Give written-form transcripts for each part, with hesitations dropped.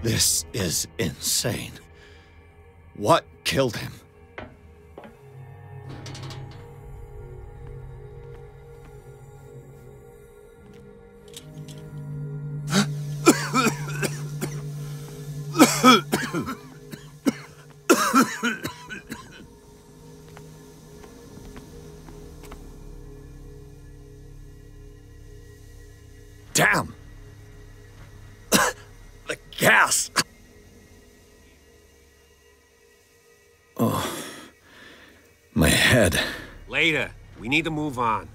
This is insane. What killed him? Damn! The gas! Oh, my head. Later. We need to move on.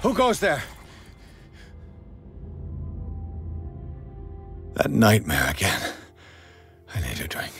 Who goes there? That nightmare again. I need a drink.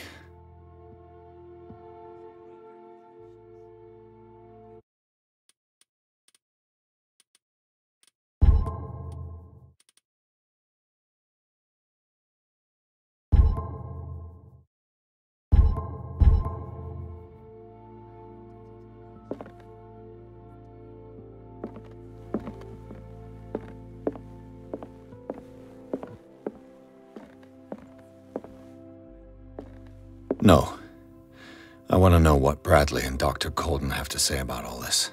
No. I want to know what Bradley and Dr. Colden have to say about all this.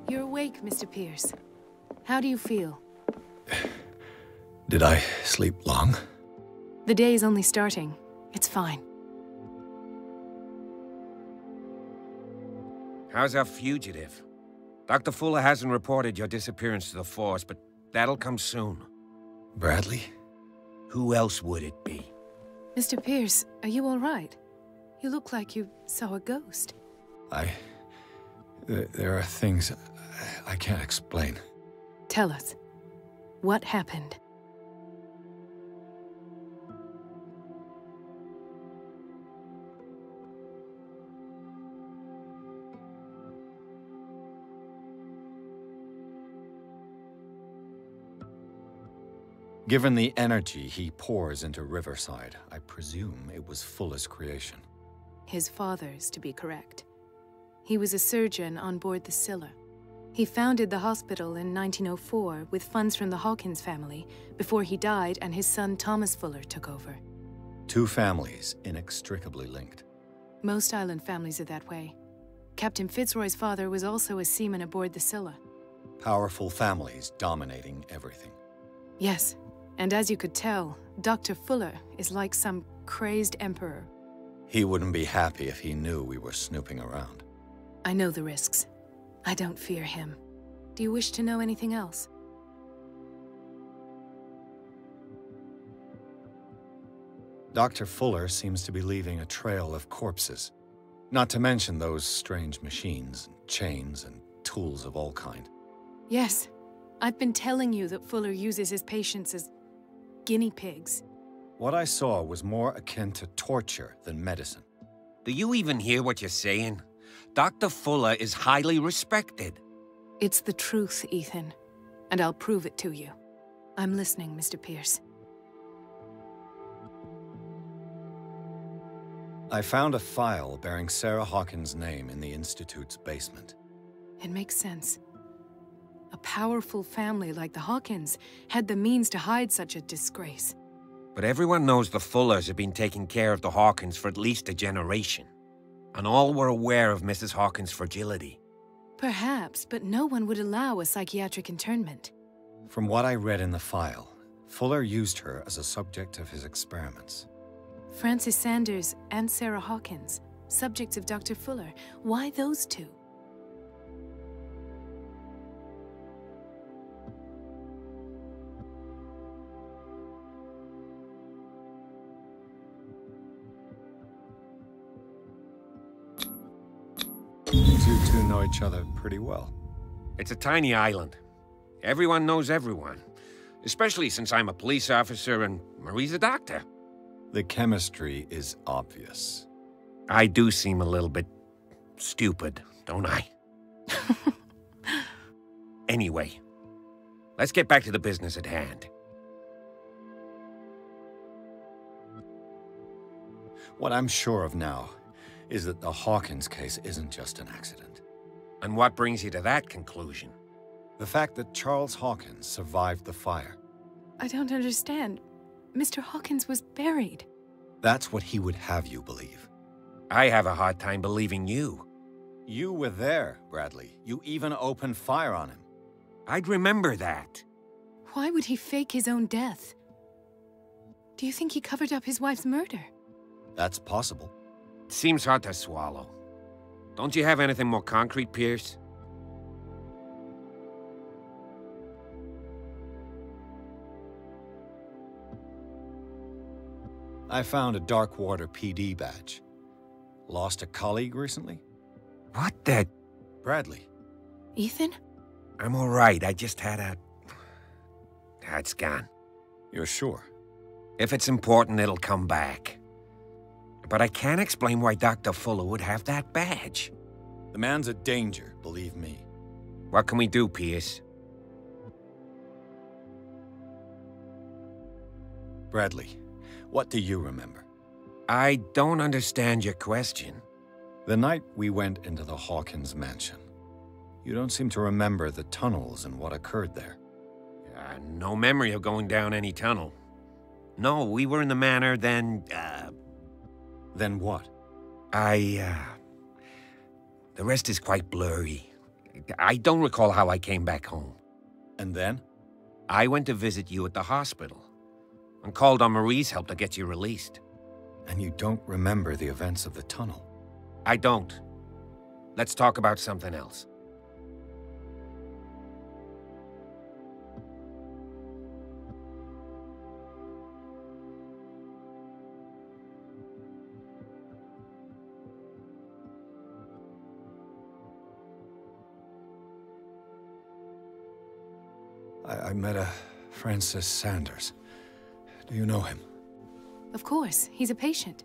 You're awake, Mr. Pierce. How do you feel? Did I sleep long? The day is only starting. It's fine. How's our fugitive? Dr. Fuller hasn't reported your disappearance to the Force, but that'll come soon. Bradley? Who else would it be? Mr. Pierce, are you all right? You look like you saw a ghost. There are things I can't explain. Tell us. What happened? Given the energy he pours into Riverside, I presume it was Fuller's creation. His father's, to be correct. He was a surgeon on board the Scylla. He founded the hospital in 1904 with funds from the Hawkins family before he died and his son Thomas Fuller took over. Two families inextricably linked. Most island families are that way. Captain Fitzroy's father was also a seaman aboard the Scylla. Powerful families dominating everything. Yes, and as you could tell, Dr. Fuller is like some crazed emperor. He wouldn't be happy if he knew we were snooping around. I know the risks. I don't fear him. Do you wish to know anything else? Dr. Fuller seems to be leaving a trail of corpses. Not to mention those strange machines, chains, and tools of all kind. Yes. I've been telling you that Fuller uses his patients as guinea pigs. What I saw was more akin to torture than medicine. Do you even hear what you're saying? Dr. Fuller is highly respected. It's the truth, Ethan. And I'll prove it to you. I'm listening, Mr. Pierce. I found a file bearing Sarah Hawkins' name in the Institute's basement. It makes sense. A powerful family like the Hawkins had the means to hide such a disgrace. But everyone knows the Fullers have been taking care of the Hawkins for at least a generation. And all were aware of Mrs. Hawkins' fragility. Perhaps, but no one would allow a psychiatric internment. From what I read in the file, Fuller used her as a subject of his experiments. Francis Sanders and Sarah Hawkins, subjects of Dr. Fuller. Why those two? You two know each other pretty well. It's a tiny island. Everyone knows everyone. Especially since I'm a police officer and Marie's a doctor. The chemistry is obvious. I do seem a little bit stupid, don't I? Anyway, let's get back to the business at hand. What I'm sure of now is that the Hawkins case isn't just an accident. And what brings you to that conclusion? The fact that Charles Hawkins survived the fire. I don't understand. Mr. Hawkins was buried. That's what he would have you believe. I have a hard time believing you. You were there, Bradley. You even opened fire on him. I'd remember that. Why would he fake his own death? Do you think he covered up his wife's murder? That's possible. It seems hard to swallow. Don't you have anything more concrete, Pierce? I found a Darkwater PD badge. Lost a colleague recently? What the... Bradley. Ethan? I'm all right. I just had a... It's gone. You're sure? If it's important, it'll come back. But I can't explain why Dr. Fuller would have that badge. The man's a danger, believe me. What can we do, Pierce? Bradley, what do you remember? I don't understand your question. The night we went into the Hawkins mansion. You don't seem to remember the tunnels and what occurred there. No memory of going down any tunnel. No, we were in the manor, then, Then what? The rest is quite blurry. I don't recall how I came back home. And then? I went to visit you at the hospital, and called on Marie's help to get you released. And you don't remember the events of the tunnel? I don't. Let's talk about something else. I met a Francis Sanders. Do you know him? Of course, he's a patient.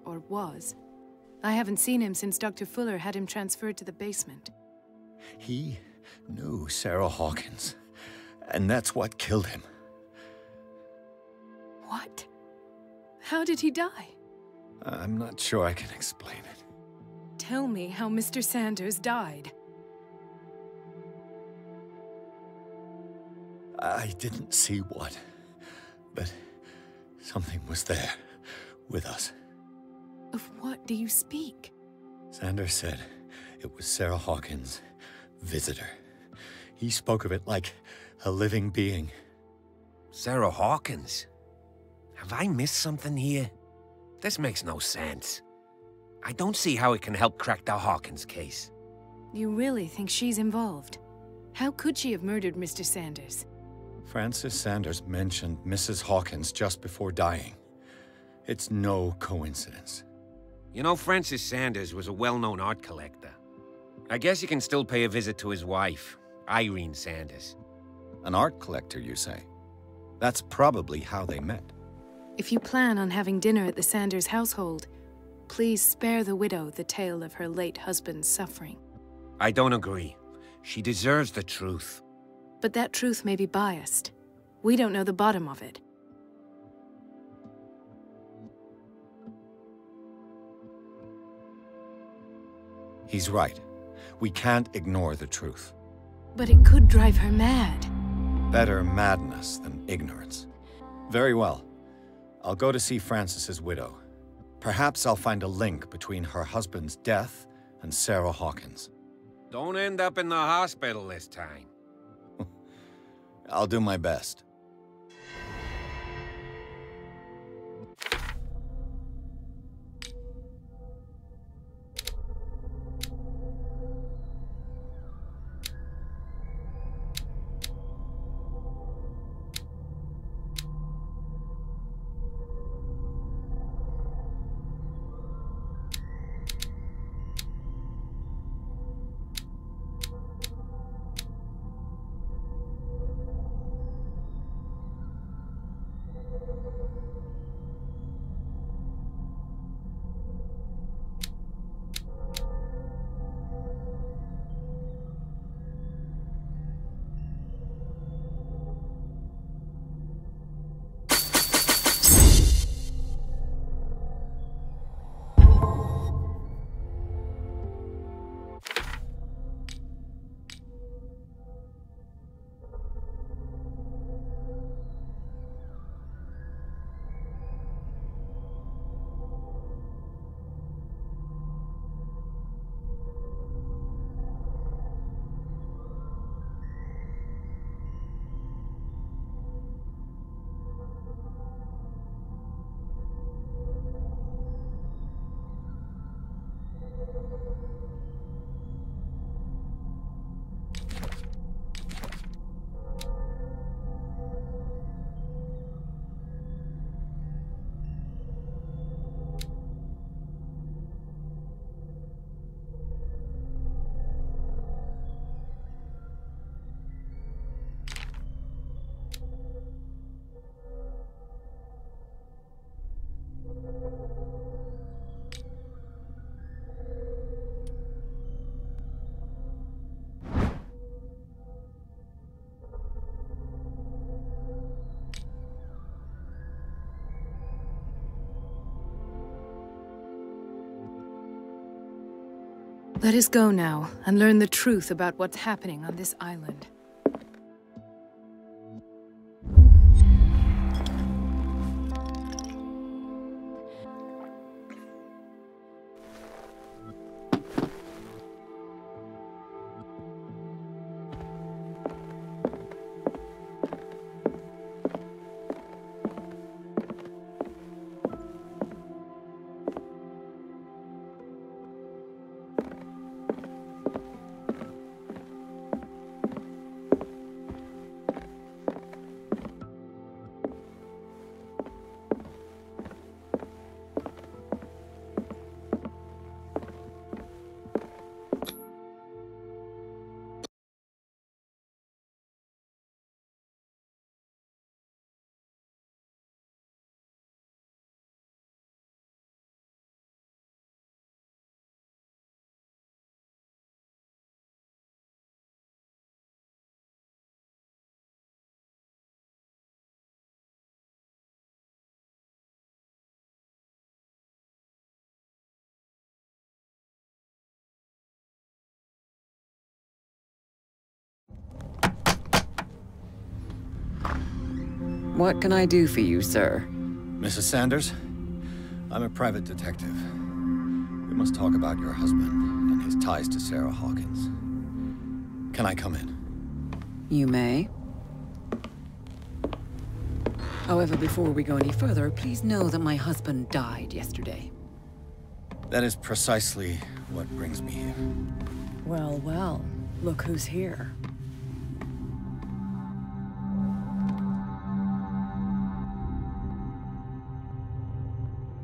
Or was. I haven't seen him since Dr. Fuller had him transferred to the basement. He knew Sarah Hawkins, and that's what killed him. What? How did he die? I'm not sure I can explain it. Tell me how Mr. Sanders died. I didn't see what, but something was there, with us. Of what do you speak? Sanders said it was Sarah Hawkins' visitor. He spoke of it like a living being. Sarah Hawkins? Have I missed something here? This makes no sense. I don't see how it can help crack the Hawkins case. You really think she's involved? How could she have murdered Mr. Sanders? Francis Sanders mentioned Mrs. Hawkins just before dying. It's no coincidence. You know, Francis Sanders was a well-known art collector. I guess you can still pay a visit to his wife, Irene Sanders. An art collector, you say? That's probably how they met. If you plan on having dinner at the Sanders household, please spare the widow the tale of her late husband's suffering. I don't agree. She deserves the truth. But that truth may be biased. We don't know the bottom of it. He's right. We can't ignore the truth. But it could drive her mad. Better madness than ignorance. Very well. I'll go to see Francis's widow. Perhaps I'll find a link between her husband's death and Sarah Hawkins. Don't end up in the hospital this time. I'll do my best. Let us go now and learn the truth about what's happening on this island. What can I do for you, sir? Mrs. Sanders, I'm a private detective. We must talk about your husband and his ties to Sarah Hawkins. Can I come in? You may. However, before we go any further, please know that my husband died yesterday. That is precisely what brings me here. Well, well, look who's here.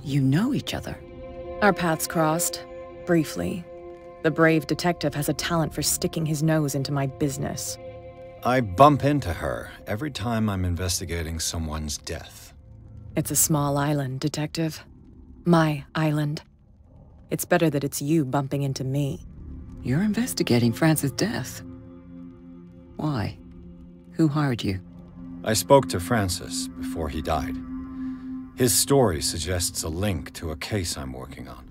You know each other. Our paths crossed, briefly. The brave detective has a talent for sticking his nose into my business. I bump into her every time I'm investigating someone's death. It's a small island, Detective. My island. It's better that it's you bumping into me. You're investigating Francis' death. Why? Who hired you? I spoke to Francis before he died. His story suggests a link to a case I'm working on.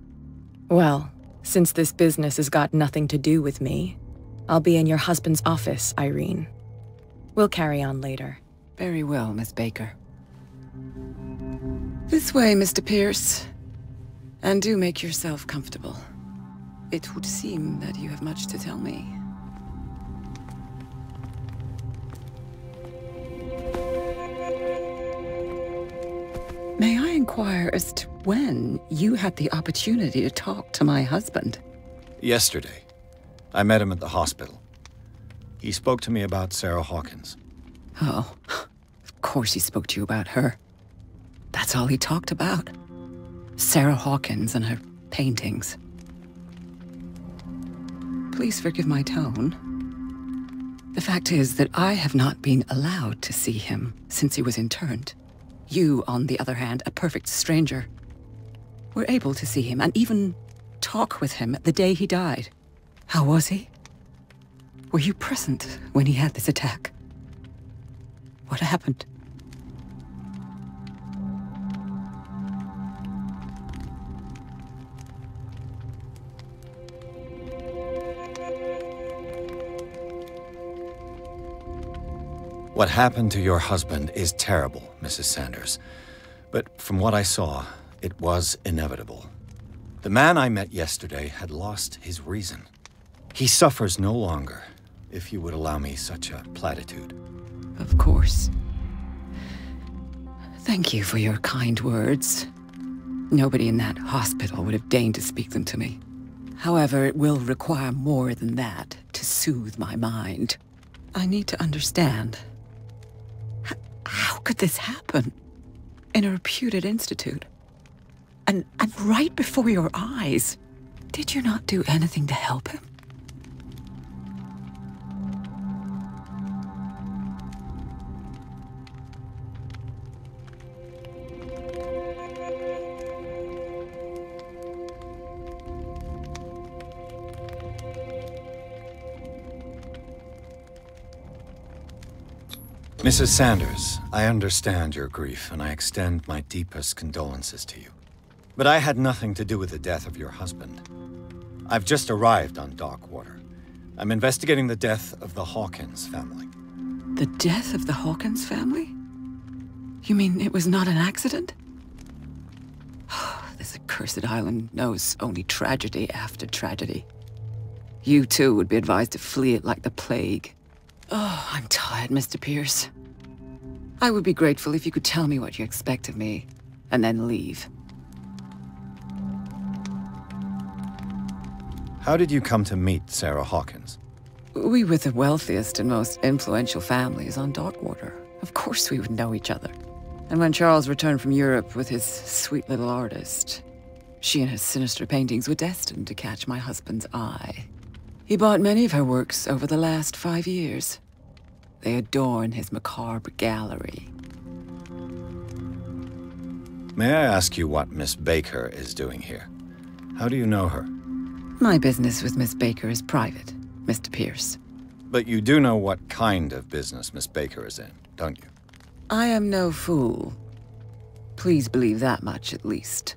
Well, since this business has got nothing to do with me, I'll be in your husband's office, Irene. We'll carry on later. Very well, Miss Baker. This way, Mr. Pierce. And do make yourself comfortable. It would seem that you have much to tell me. May I inquire as to when you had the opportunity to talk to my husband? Yesterday. I met him at the hospital. He spoke to me about Sarah Hawkins. Oh, of course he spoke to you about her. That's all he talked about. Sarah Hawkins and her paintings. Please forgive my tone. The fact is that I have not been allowed to see him since he was interned. You, on the other hand, a perfect stranger, were able to see him and even talk with him the day he died. How was he? Were you present when he had this attack? What happened? What happened to your husband is terrible, Mrs. Sanders. But from what I saw, it was inevitable. The man I met yesterday had lost his reason. He suffers no longer, if you would allow me such a platitude. Of course. Thank you for your kind words. Nobody in that hospital would have deigned to speak them to me. However, it will require more than that to soothe my mind. I need to understand. How could this happen? In a reputed institute? And right before your eyes? Did you not do anything to help him? Mrs. Sanders, I understand your grief, and I extend my deepest condolences to you. But I had nothing to do with the death of your husband. I've just arrived on Darkwater. I'm investigating the death of the Hawkins family. The death of the Hawkins family? You mean it was not an accident? This accursed island knows only tragedy after tragedy. You too would be advised to flee it like the plague. Oh, I'm tired, Mr. Pierce. I would be grateful if you could tell me what you expect of me, and then leave. How did you come to meet Sarah Hawkins? We were the wealthiest and most influential families on Darkwater. Of course we would know each other. And when Charles returned from Europe with his sweet little artist, she and her sinister paintings were destined to catch my husband's eye. He bought many of her works over the last 5 years. They adorn his macabre gallery. May I ask you what Miss Baker is doing here? How do you know her? My business with Miss Baker is private, Mr. Pierce. But you do know what kind of business Miss Baker is in, don't you? I am no fool. Please believe that much, at least.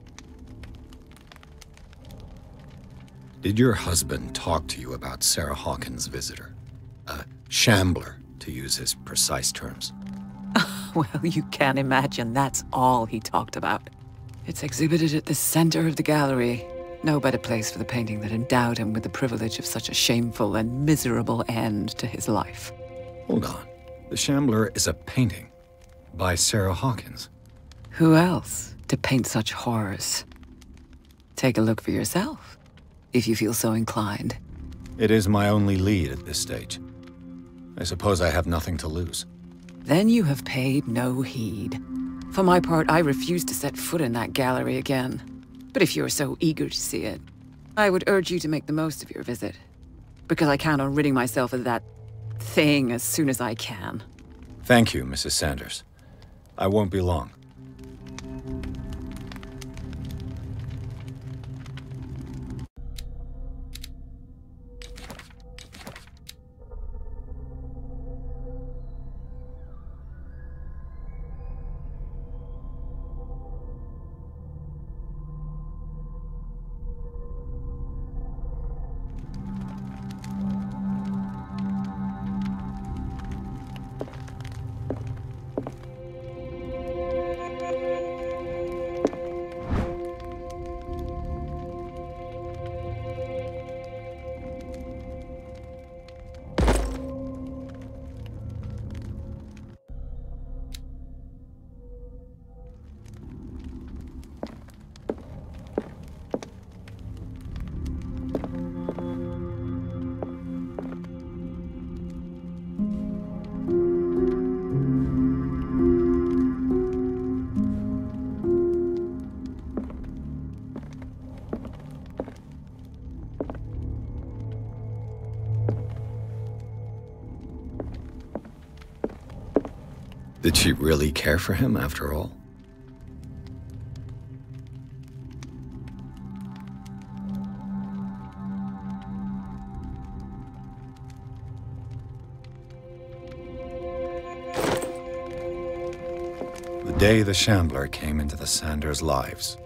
Did your husband talk to you about Sarah Hawkins' visitor? A shambler, to use his precise terms. Well, you can imagine that's all he talked about. It's exhibited at the center of the gallery. No better place for the painting that endowed him with the privilege of such a shameful and miserable end to his life. Hold on. The Shambler is a painting by Sarah Hawkins. Who else to paint such horrors? Take a look for yourself, if you feel so inclined. It is my only lead at this stage. I suppose I have nothing to lose. Then you have paid no heed. For my part, I refuse to set foot in that gallery again. But if you're so eager to see it, I would urge you to make the most of your visit. Because I count on ridding myself of that thing as soon as I can. Thank you, Mrs. Sanders. I won't be long. Did she really care for him after all? The day the Shambler came into the Sanders' lives.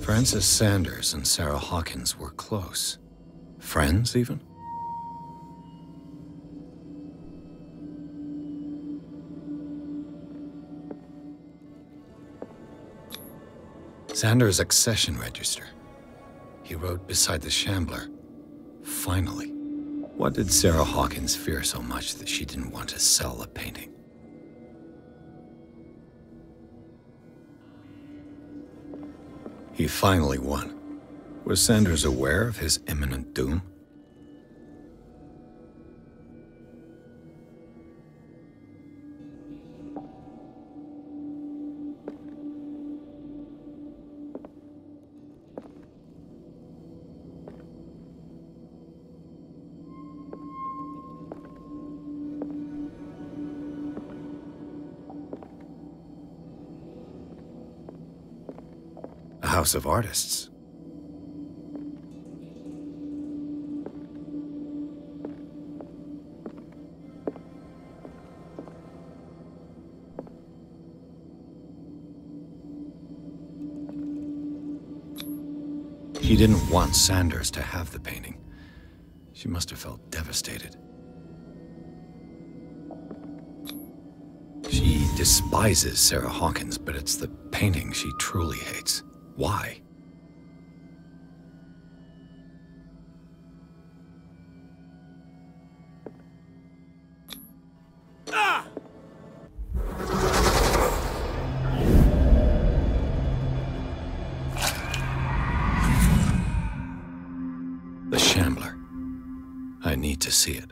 Francis Sanders and Sarah Hawkins were close. Friends, even? Sanders' accession register. He wrote beside the Shambler, "Finally." What did Sarah Hawkins fear so much that she didn't want to sell the painting? He finally won. Was Sanders aware of his imminent doom? A house of artists. She didn't want Sanders to have the painting. She must have felt devastated. She despises Sarah Hawkins, but it's the painting she truly hates. Why? The Shambler. I need to see it.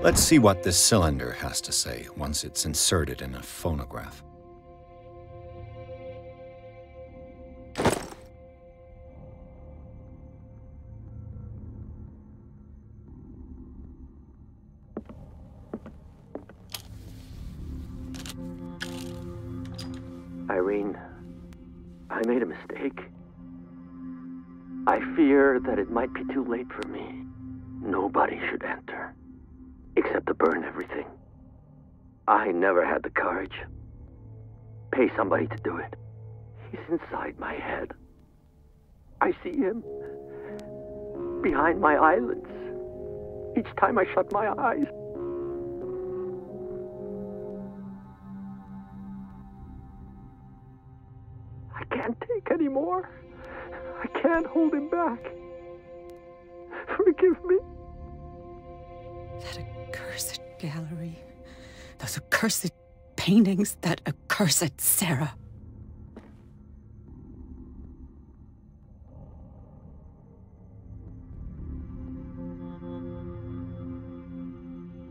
Let's see what this cylinder has to say once it's inserted in a phonograph. Irene, I made a mistake. I fear that it might be too late for me. Nobody should enter, except to burn everything. I never had the courage. Pay somebody to do it. He's inside my head. I see him behind my eyelids each time I shut my eyes. I can't take any more. I can't hold him back. Forgive me. That accursed gallery. Those accursed paintings. That accursed Sarah.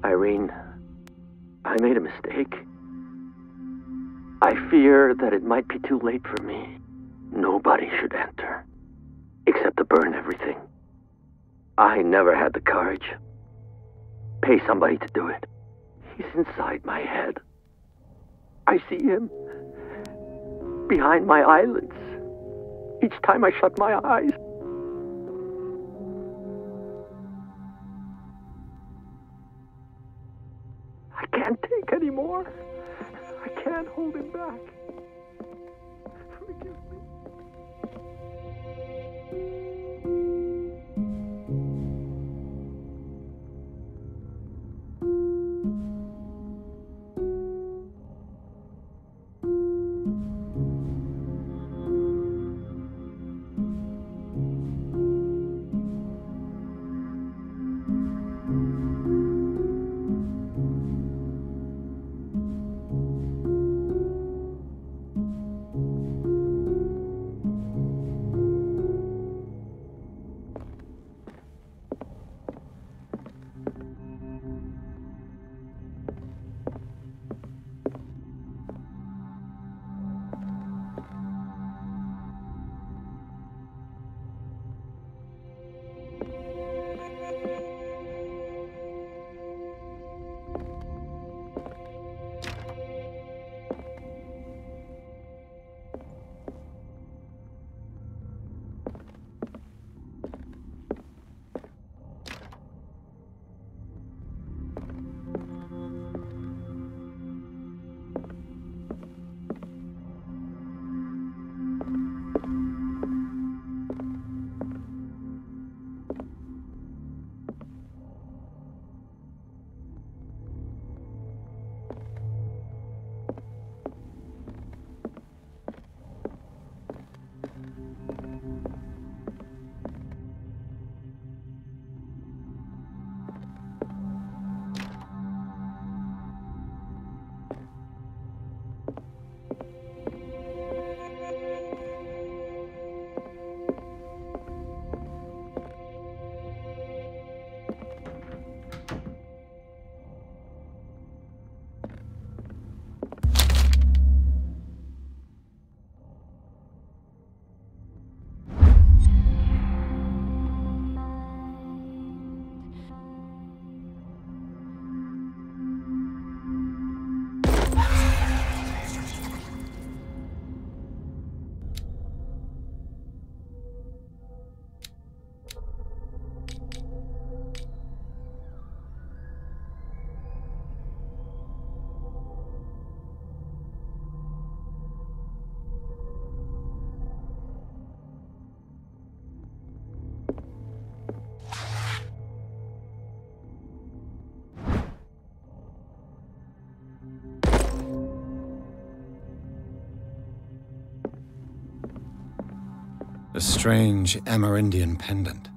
Irene, I made a mistake. I fear that it might be too late for me. Nobody should enter, except to burn everything. I never had the courage. Pay somebody to do it. He's inside my head. I see him behind my eyelids each time I shut my eyes. I can't take any more. I can't hold him back. Forgive me. strange Amerindian pendant.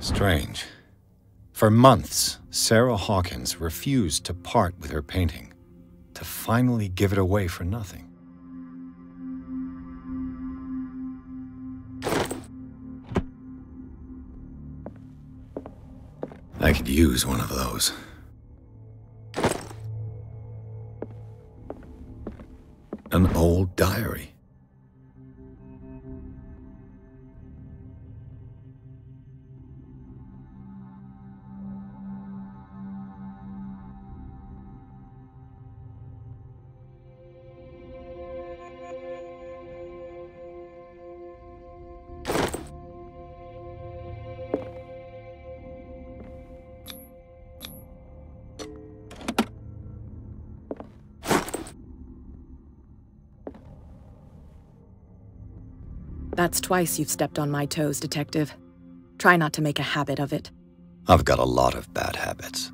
Strange. For months, Sarah Hawkins refused to part with her painting, to finally give it away for nothing. I could use one of those. An old diary. That's twice you've stepped on my toes, Detective. Try not to make a habit of it. I've got a lot of bad habits.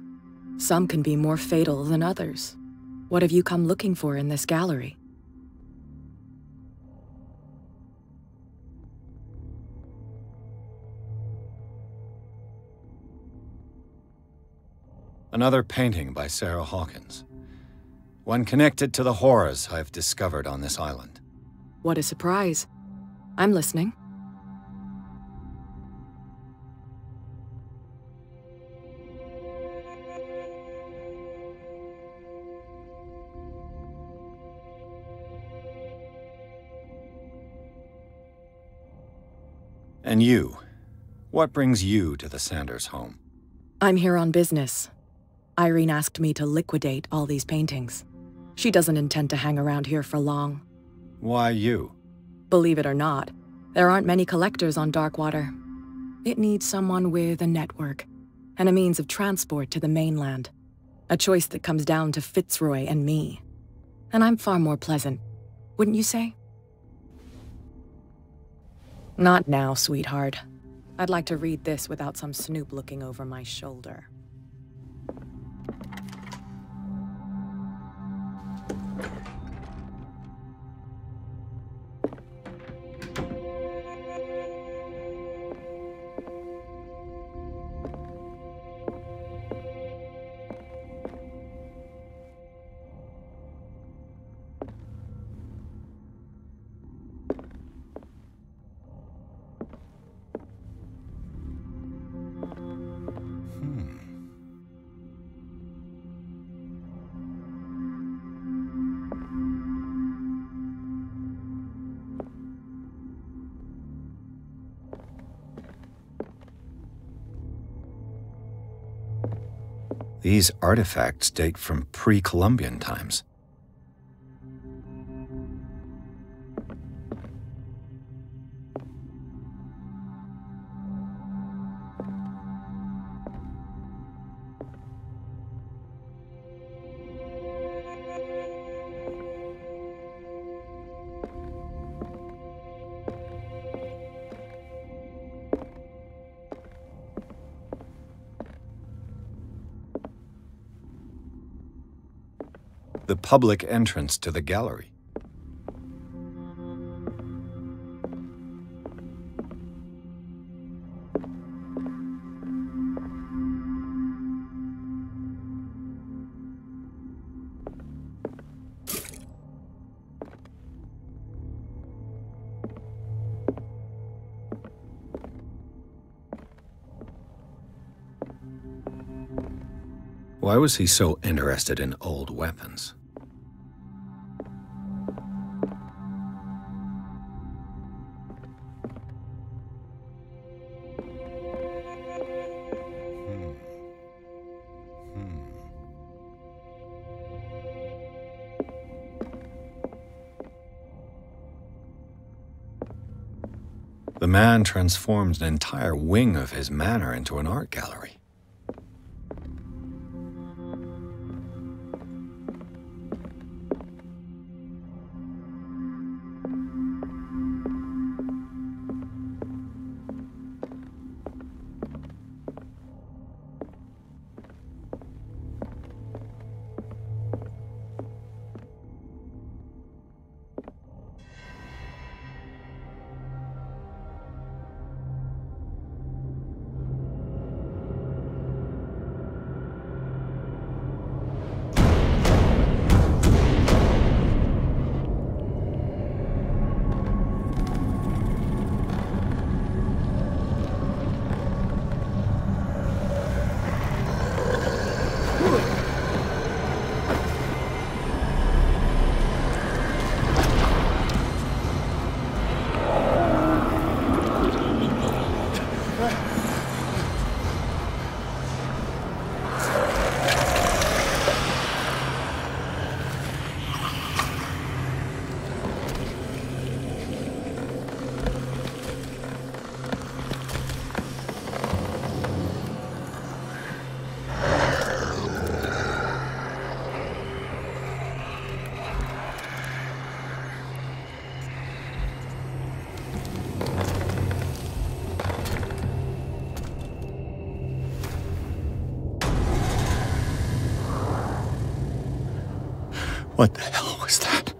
Some can be more fatal than others. What have you come looking for in this gallery? Another painting by Sarah Hawkins. One connected to the horrors I've discovered on this island. What a surprise. I'm listening. And you? What brings you to the Sanders home? I'm here on business. Irene asked me to liquidate all these paintings. She doesn't intend to hang around here for long. Why you? Believe it or not, there aren't many collectors on Darkwater. It needs someone with a network and a means of transport to the mainland. A choice that comes down to Fitzroy and me. And I'm far more pleasant, wouldn't you say? Not now, sweetheart. I'd like to read this without some snoop looking over my shoulder. These artifacts date from pre-Columbian times. The public entrance to the gallery. Why was he so interested in old weapons? The man transformed an entire wing of his manor into an art gallery. What the hell was that?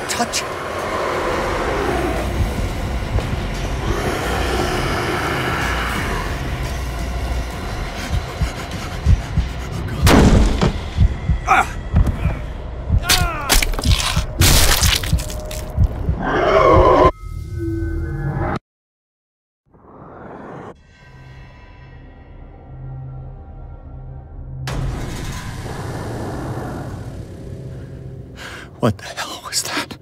Touch it. What the hell was that?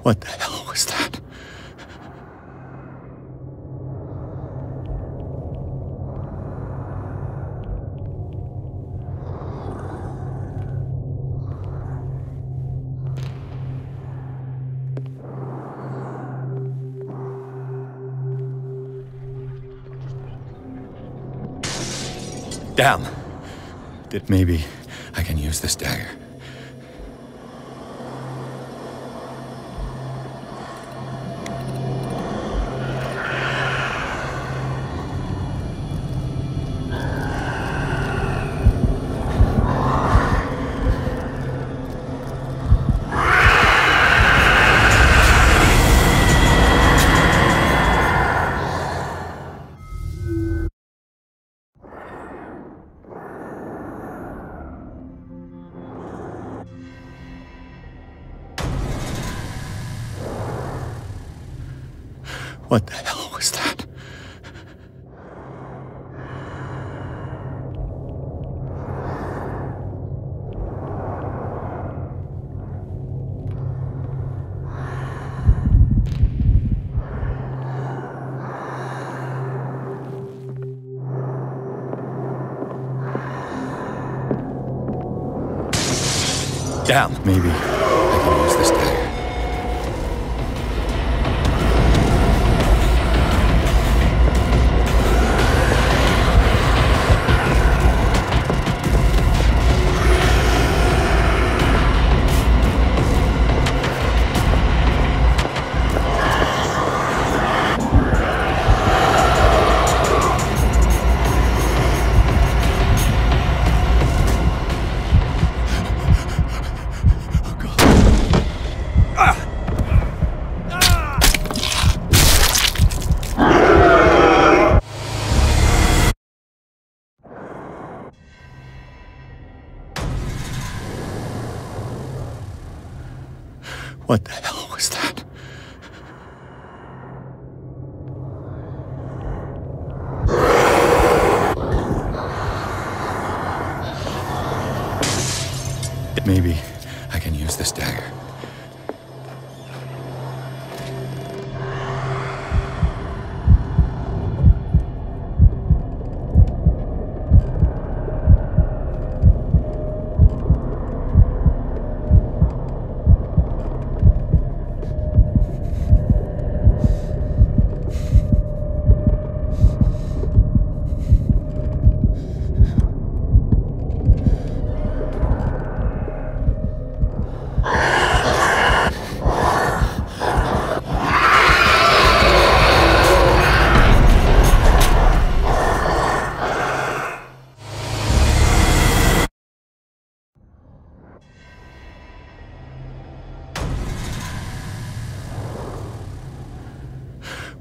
What the hell was that? Damn! Maybe I can use this dagger. What the hell was that? Damn, maybe I can use this dagger. What the hell was that? Maybe I can use this dagger.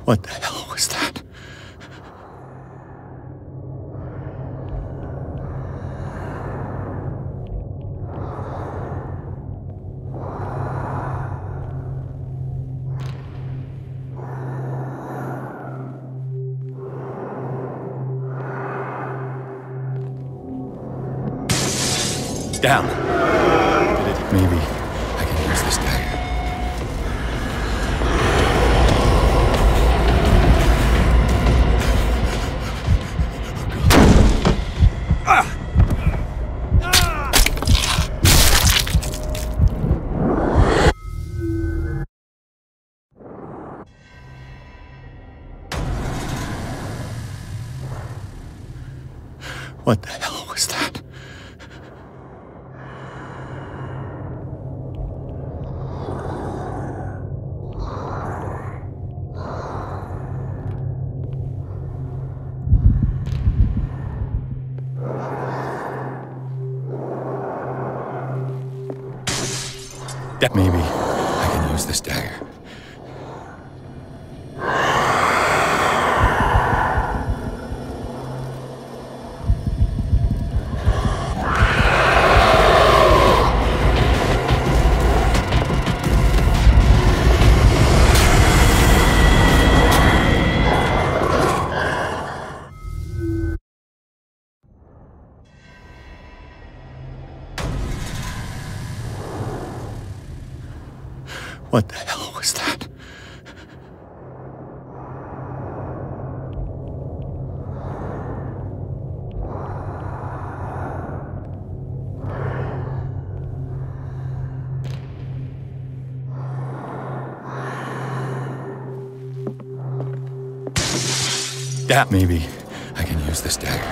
What the hell was that? Damn. Maybe I can use this dagger. What the hell was that? Maybe I can use this dagger. What the hell was was that? Maybe I can use this dagger.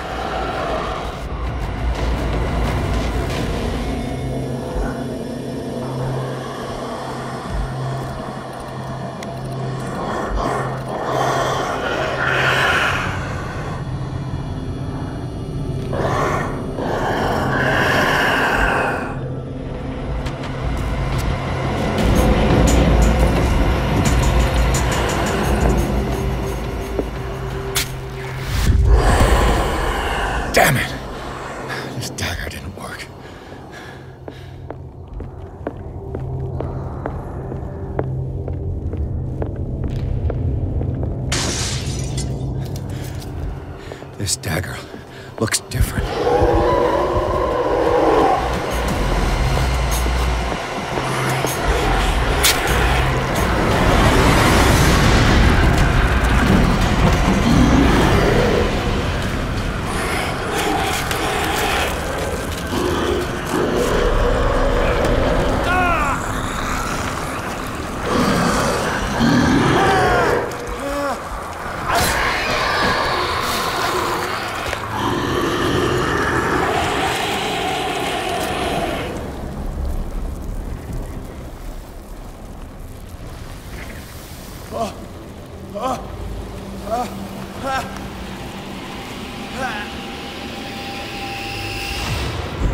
Damn it! This dagger didn't work. This dagger looks different.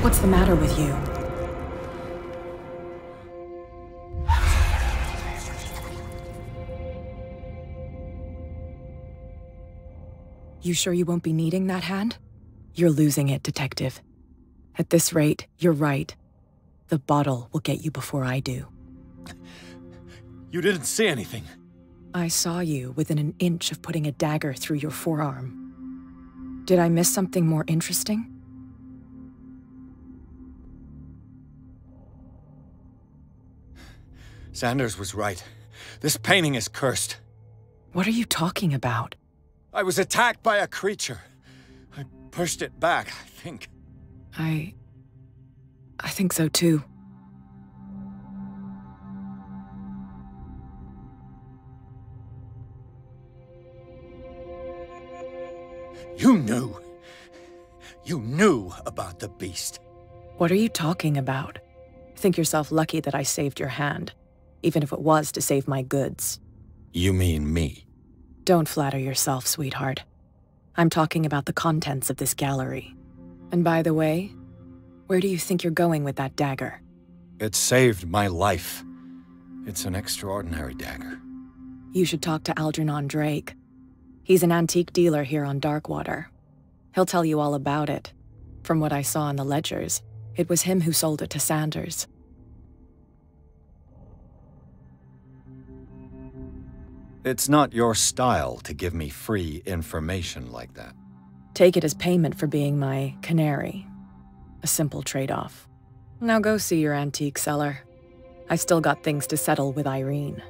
What's the matter with you? You sure you won't be needing that hand? You're losing it, Detective. At this rate, you're right. The bottle will get you before I do. You didn't see anything. I saw you within an inch of putting a dagger through your forearm. Did I miss something more interesting? Sanders was right. This painting is cursed. What are you talking about? I was attacked by a creature. I pushed it back, I think. I think so too. You knew. You knew about the beast. What are you talking about? Think yourself lucky that I saved your hand, even if it was to save my goods. You mean me? Don't flatter yourself, sweetheart. I'm talking about the contents of this gallery. And by the way, where do you think you're going with that dagger? It saved my life. It's an extraordinary dagger. You should talk to Algernon Drake. He's an antique dealer here on Darkwater. He'll tell you all about it. From what I saw in the ledgers, it was him who sold it to Sanders. It's not your style to give me free information like that. Take it as payment for being my canary. A simple trade-off. Now go see your antique seller. I still got things to settle with Irene.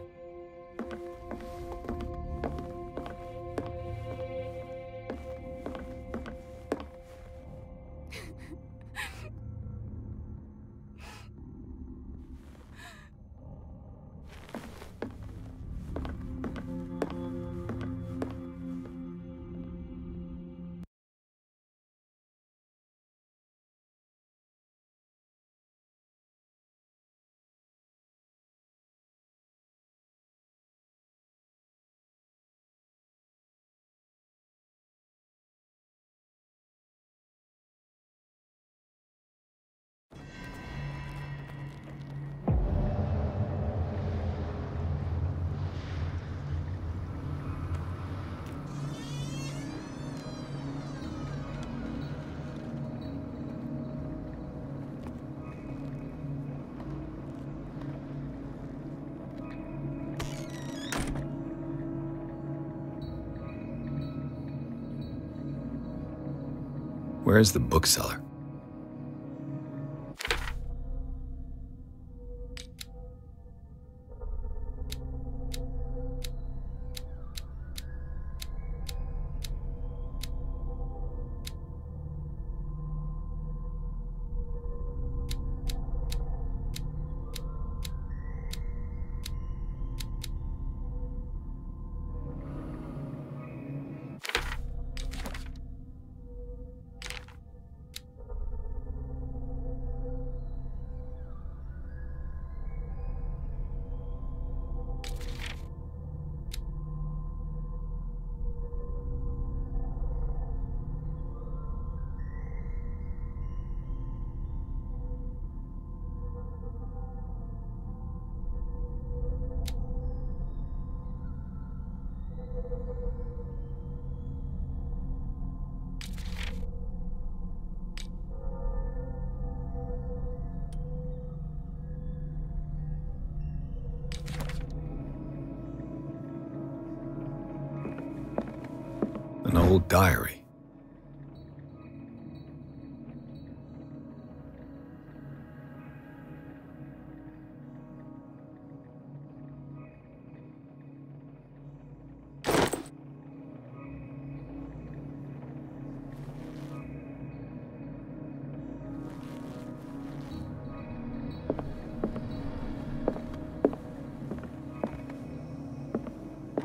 Where's the bookseller? little diary.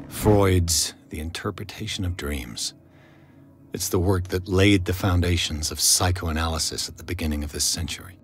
Freud's The Interpretation of Dreams. It's the work that laid the foundations of psychoanalysis at the beginning of this century.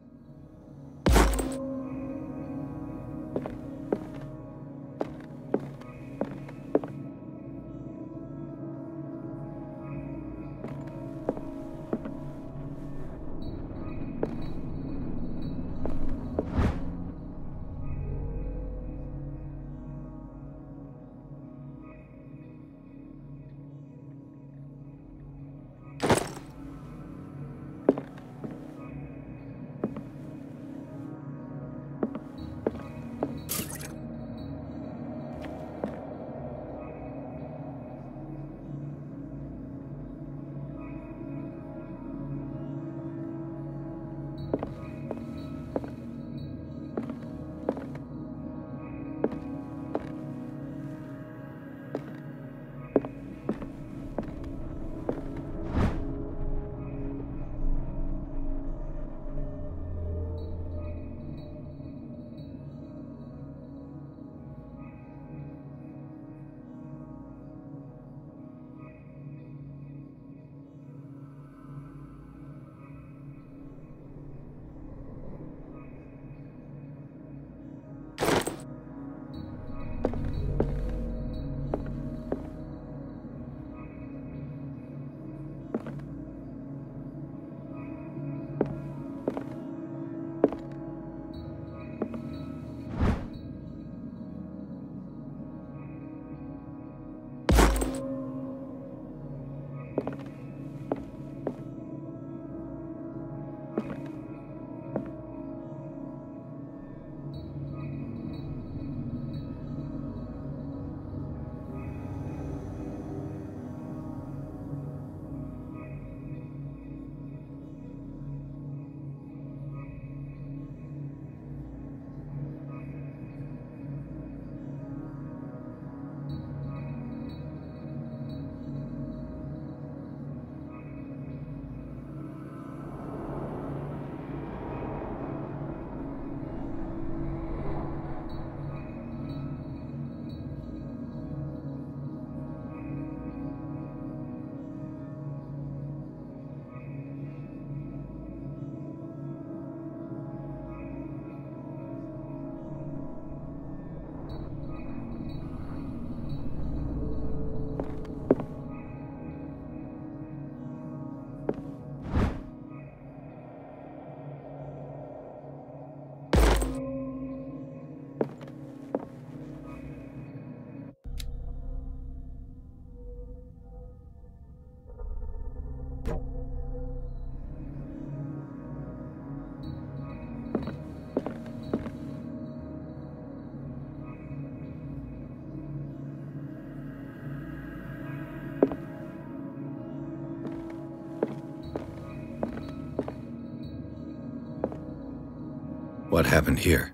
What happened here?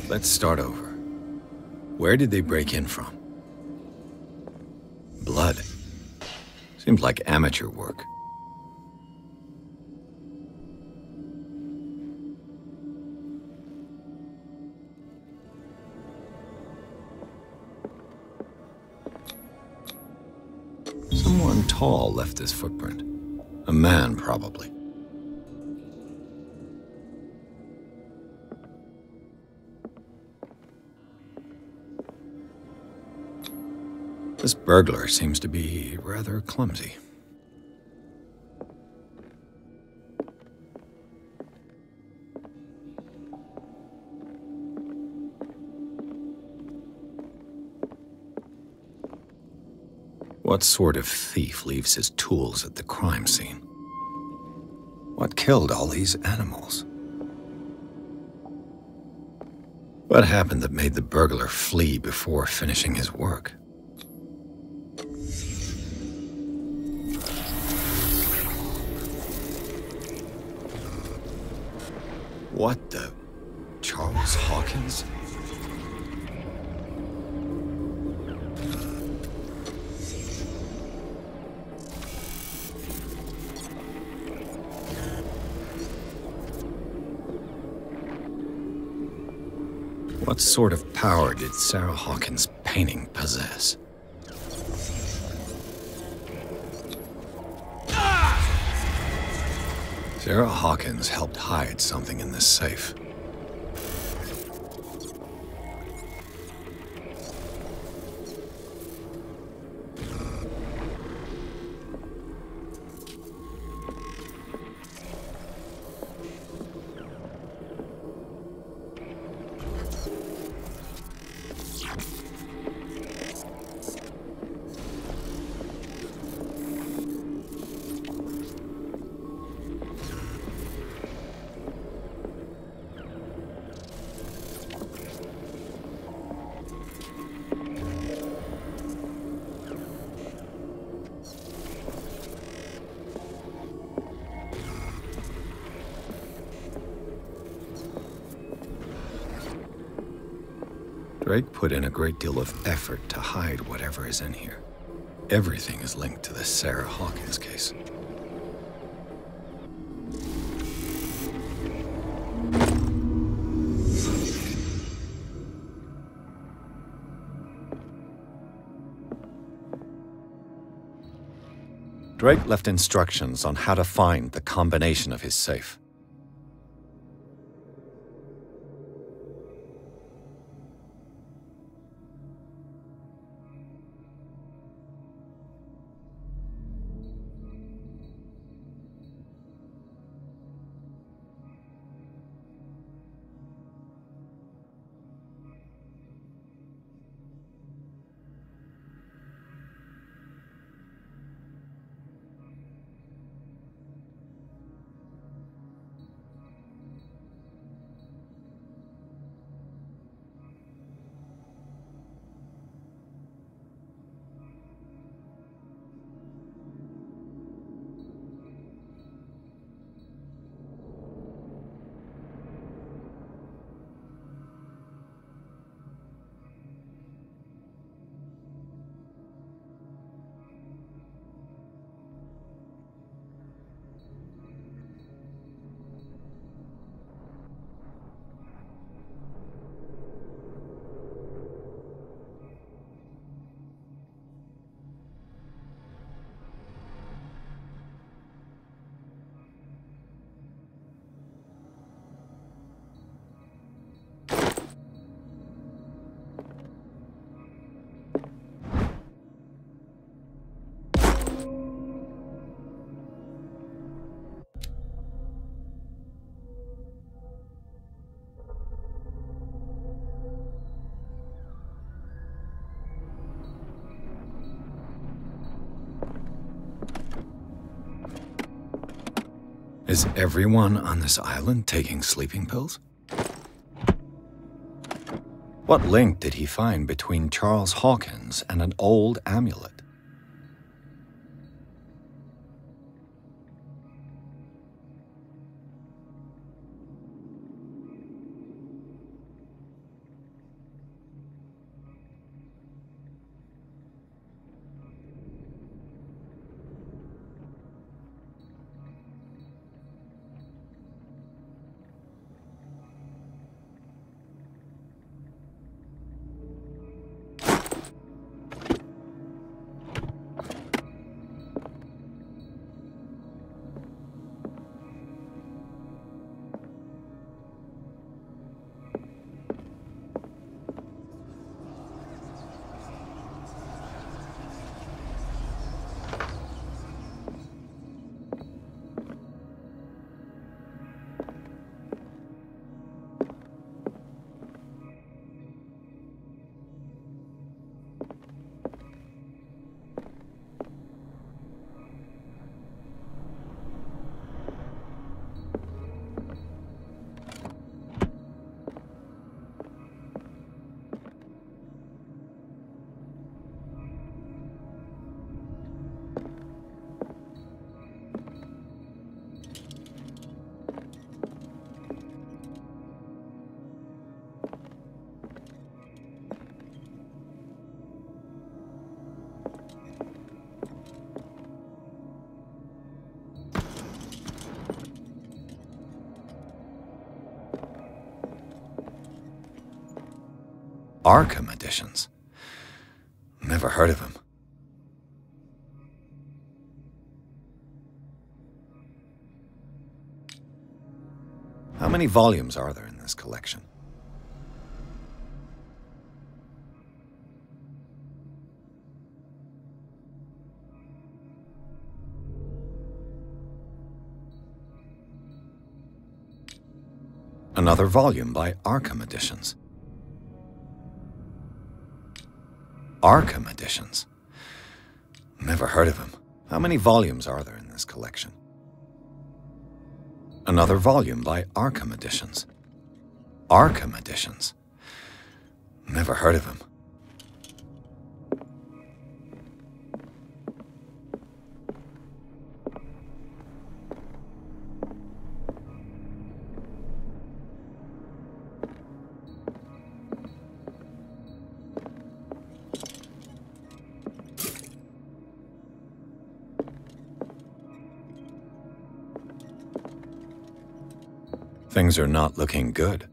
Let's start over. Where did they break in from? Blood. Seems like amateur work. Someone tall left this footprint. A man, probably. This burglar seems to be rather clumsy. What sort of thief leaves his tools at the crime scene? What killed all these animals? What happened that made the burglar flee before finishing his work? What the... Charles Hawkins? What sort of power did Sarah Hawkins' painting possess? Sarah Hawkins helped hide something in this safe. Drake put in a great deal of effort to hide whatever is in here. Everything is linked to the Sarah Hawkins case. Drake left instructions on how to find the combination of his safe. Is everyone on this island taking sleeping pills? What link did he find between Charles Hawkins and an old amulet? Arkham editions? Never heard of him. How many volumes are there in this collection? Another volume by Arkham Editions. Arkham Editions? Never heard of him. How many volumes are there in this collection? Another volume by Arkham Editions. Arkham Editions? Never heard of him. Things are not looking good.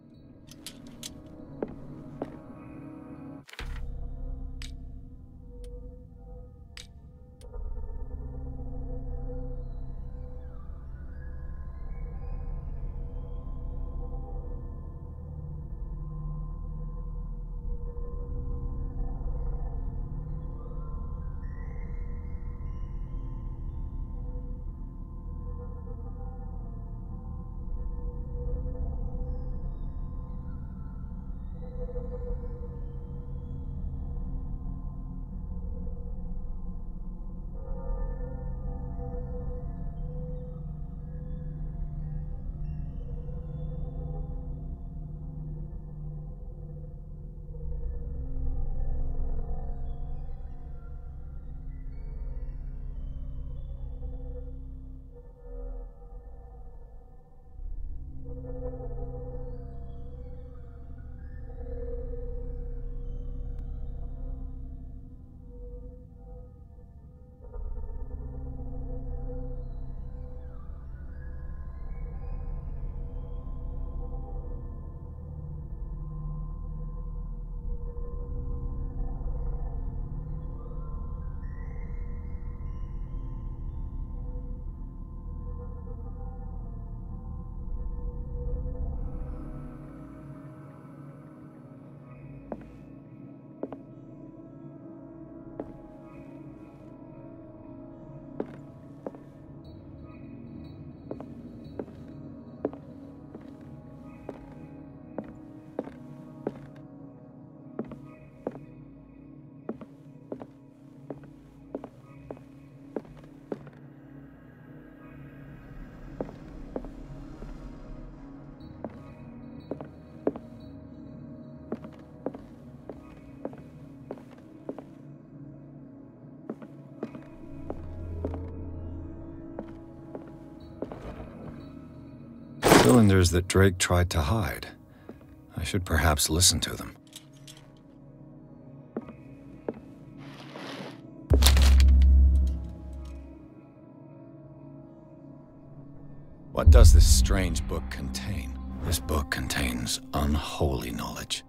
Cylinders that Drake tried to hide. I should perhaps listen to them. What does this strange book contain? This book contains unholy knowledge.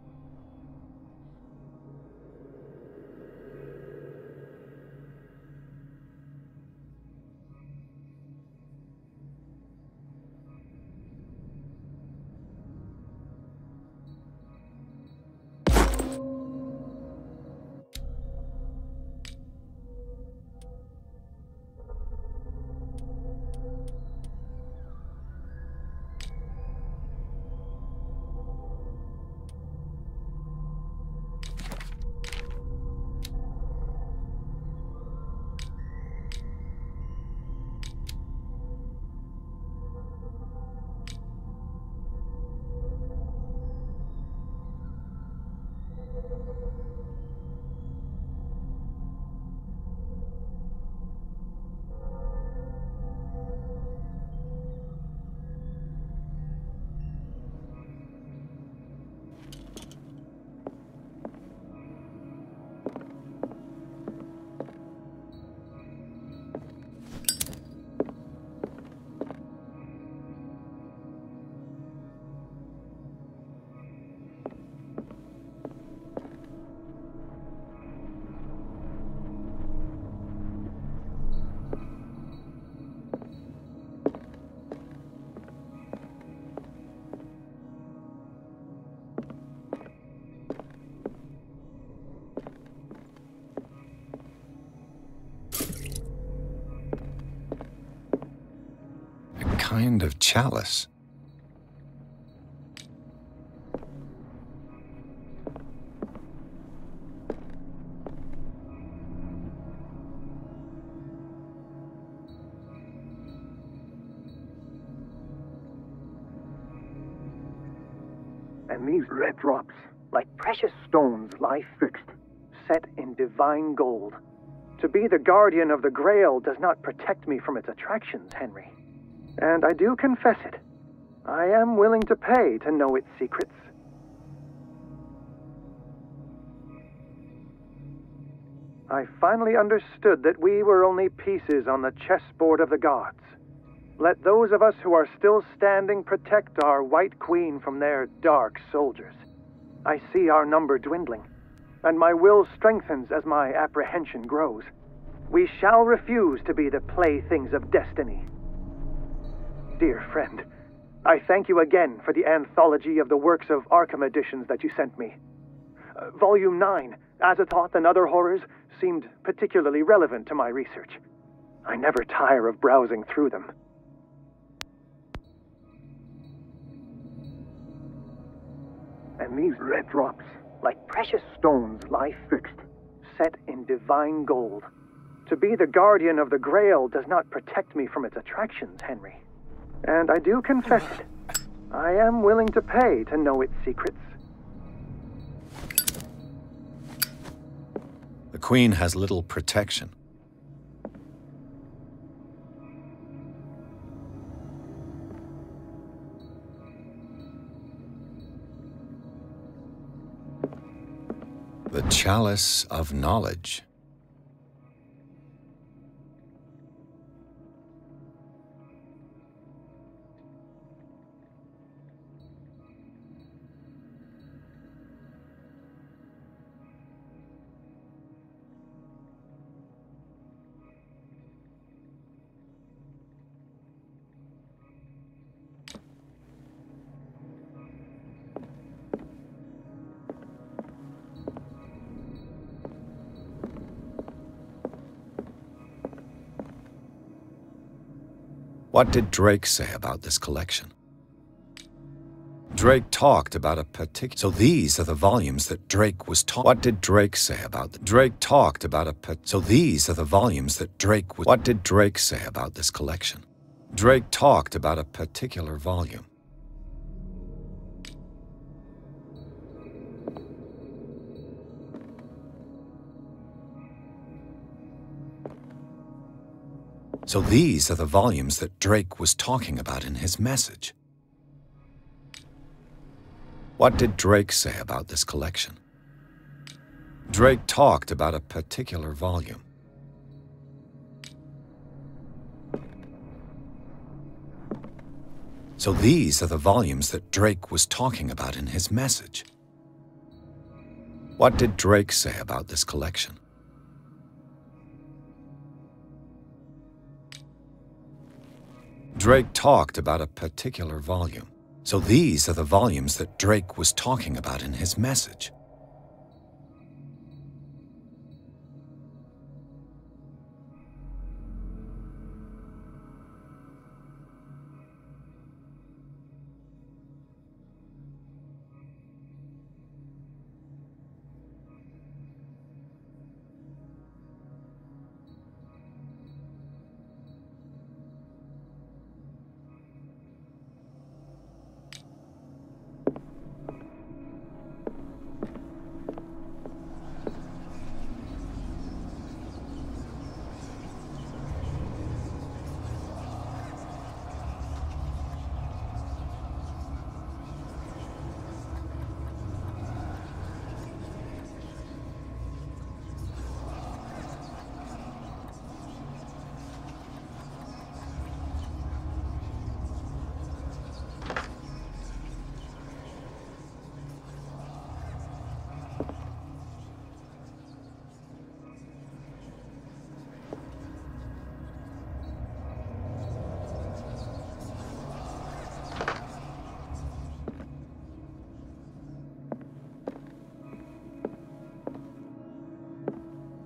kind of chalice? And these red drops, like precious stones, lie fixed, set in divine gold. To be the guardian of the Grail does not protect me from its attractions, Henry. And I do confess it. I am willing to pay to know its secrets. I finally understood that we were only pieces on the chessboard of the gods. Let those of us who are still standing protect our White Queen from their dark soldiers. I see our number dwindling, and my will strengthens as my apprehension grows. We shall refuse to be the playthings of destiny. Dear friend, I thank you again for the anthology of the works of Arkham editions that you sent me. Volume 9, Azathoth and Other Horrors, seemed particularly relevant to my research. I never tire of browsing through them. And these red drops, like precious stones, lie fixed, set in divine gold. To be the guardian of the Grail does not protect me from its attractions, Henry. And I do confess it. I am willing to pay to know its secrets. The Queen has little protection. The Chalice of Knowledge. What did Drake say about this collection? Drake talked about a particular... So these are the volumes that Drake was taught. What did Drake say about the... Drake talked about a... So these are the volumes that Drake was... What did Drake say about this collection? Drake talked about a particular volume. So these are the volumes that Drake was talking about in his message. What did Drake say about this collection? Drake talked about a particular volume. So these are the volumes that Drake was talking about in his message. What did Drake say about this collection? Drake talked about a particular volume. So these are the volumes that Drake was talking about in his message.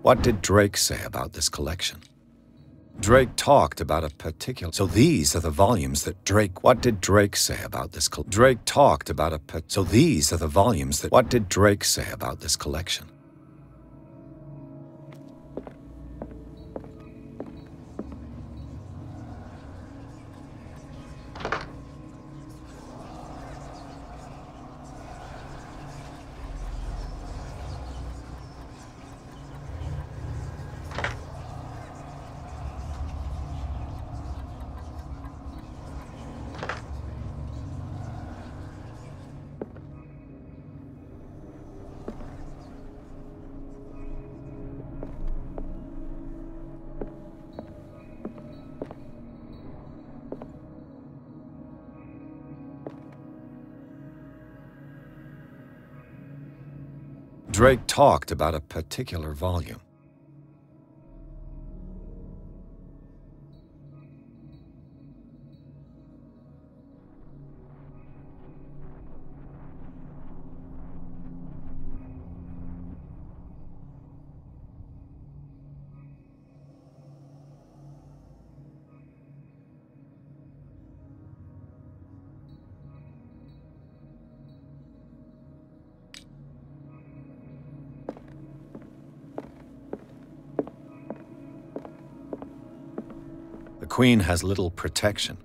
What did Drake say about this collection? Drake talked about a particular... So these are the volumes that Drake... What did Drake say about this... Drake talked about a... So these are the volumes that... What did Drake say about this collection? Drake talked about a particular volume. The Queen has little protection.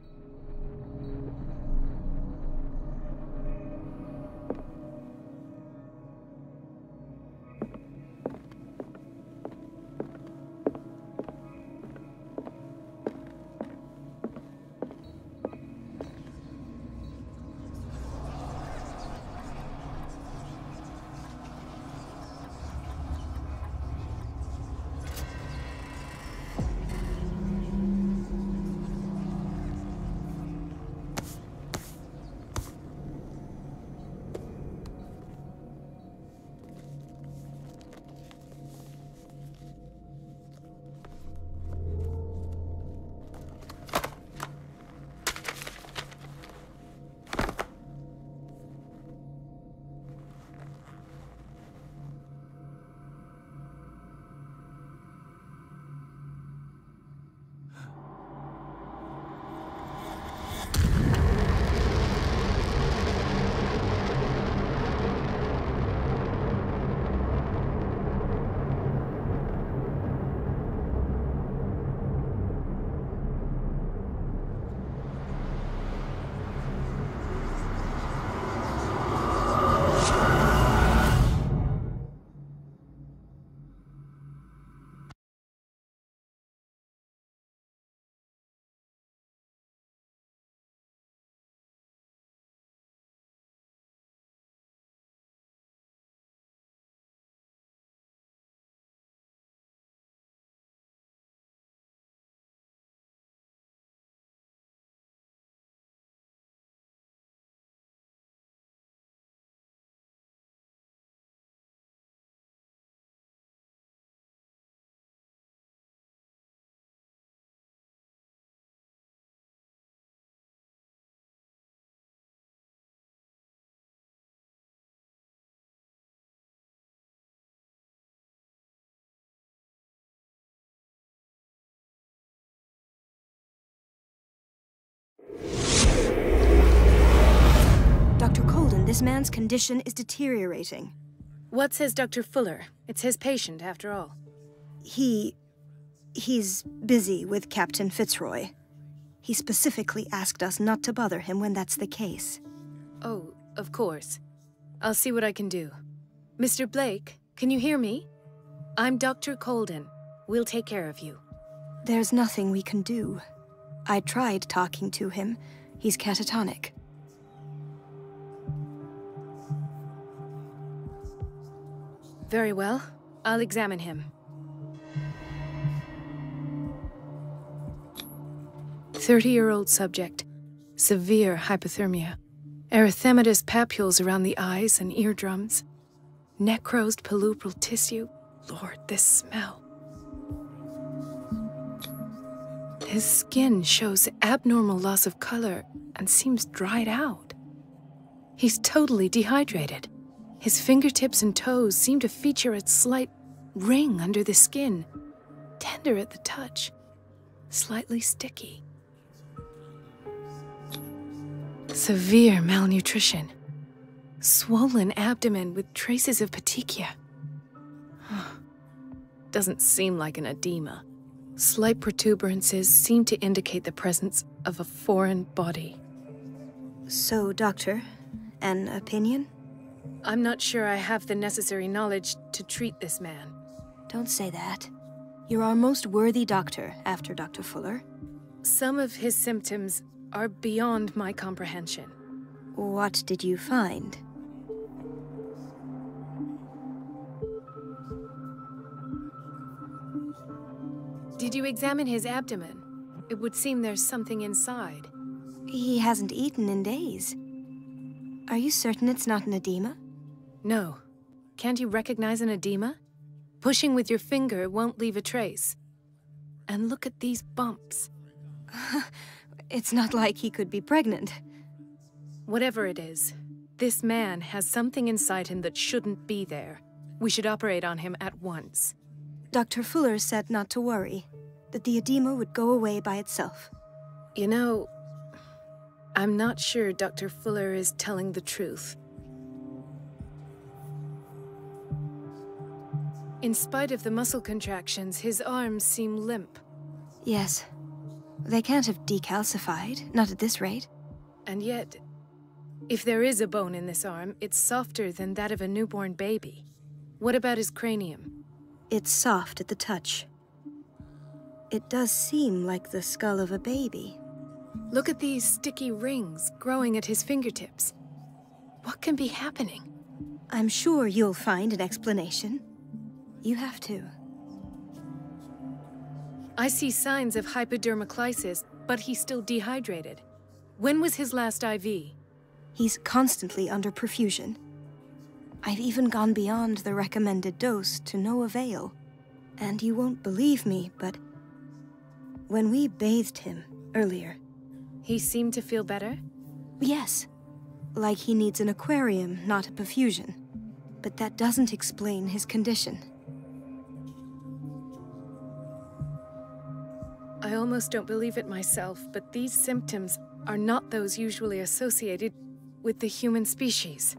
Dr. Colden, this man's condition is deteriorating. What says Dr. Fuller? It's his patient, after all. He's busy with Captain Fitzroy. He specifically asked us not to bother him when that's the case. Oh, of course. I'll see what I can do. Mr. Blake, can you hear me? I'm Dr. Colden. We'll take care of you. There's nothing we can do. I tried talking to him. He's catatonic. Very well. I'll examine him. 30-year-old subject. Severe hypothermia. Erythematous papules around the eyes and eardrums. Necrosed palpebral tissue. Lord, this smell. His skin shows abnormal loss of color and seems dried out. He's totally dehydrated. His fingertips and toes seem to feature a slight ring under the skin, tender at the touch. Slightly sticky. Severe malnutrition. Swollen abdomen with traces of petechia. Doesn't seem like an edema. Slight protuberances seem to indicate the presence of a foreign body. So, Doctor, an opinion? I'm not sure I have the necessary knowledge to treat this man. Don't say that. You're our most worthy doctor after Dr. Fuller. Some of his symptoms are beyond my comprehension. What did you find? Did you examine his abdomen? It would seem there's something inside. He hasn't eaten in days. Are you certain it's not an edema? No. Can't you recognize an edema? Pushing with your finger won't leave a trace. And look at these bumps. It's not like he could be pregnant. Whatever it is, this man has something inside him that shouldn't be there. We should operate on him at once. Dr. Fuller said not to worry, that the edema would go away by itself. You know, I'm not sure Dr. Fuller is telling the truth. In spite of the muscle contractions, his arms seem limp. Yes. They can't have decalcified, not at this rate. And yet, if there is a bone in this arm, it's softer than that of a newborn baby. What about his cranium? It's soft at the touch. It does seem like the skull of a baby. Look at these sticky rings growing at his fingertips. What can be happening? I'm sure you'll find an explanation. You have to. I see signs of hypodermoclysis, but he's still dehydrated. When was his last IV? He's constantly under perfusion. I've even gone beyond the recommended dose to no avail. And you won't believe me, but when we bathed him earlier... He seemed to feel better? Yes. Like he needs an aquarium, not a perfusion. But that doesn't explain his condition. I almost don't believe it myself, but these symptoms are not those usually associated with the human species.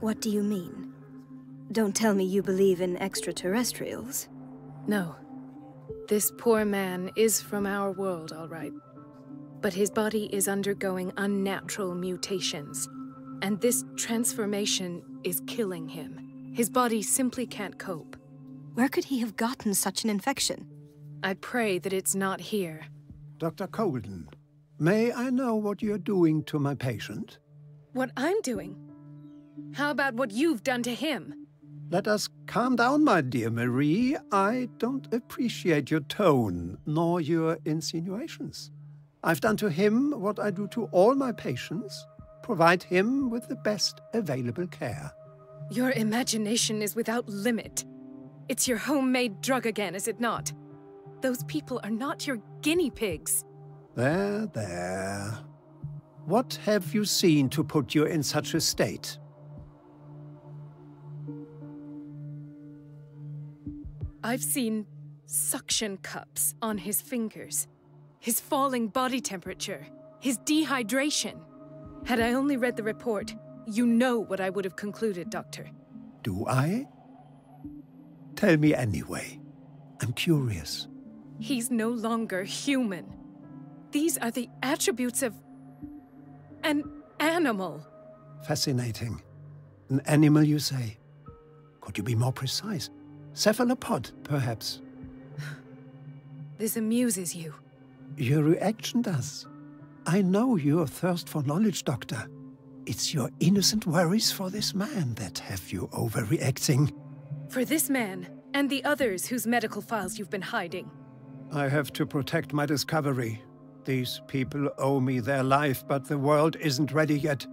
What do you mean? Don't tell me you believe in extraterrestrials. No. This poor man is from our world, all right. But his body is undergoing unnatural mutations. And this transformation is killing him. His body simply can't cope. Where could he have gotten such an infection? I pray that it's not here. Dr. Colden, may I know what you're doing to my patient? What I'm doing? How about what you've done to him? Let us calm down, my dear Marie. I don't appreciate your tone, nor your insinuations. I've done to him what I do to all my patients. Provide him with the best available care. Your imagination is without limit. It's your homemade drug again, is it not? Those people are not your guinea pigs. There, there. What have you seen to put you in such a state? I've seen suction cups on his fingers, his falling body temperature, his dehydration. Had I only read the report, you know what I would have concluded, Doctor. Do I? Tell me anyway. I'm curious. He's no longer human. These are the attributes of an animal. Fascinating. An animal, you say? Could you be more precise? Cephalopod, perhaps? This amuses you. Your reaction does. I know your thirst for knowledge, Doctor. It's your innocent worries for this man that have you overreacting. For this man, and the others whose medical files you've been hiding. I have to protect my discovery. These people owe me their life, but the world isn't ready yet.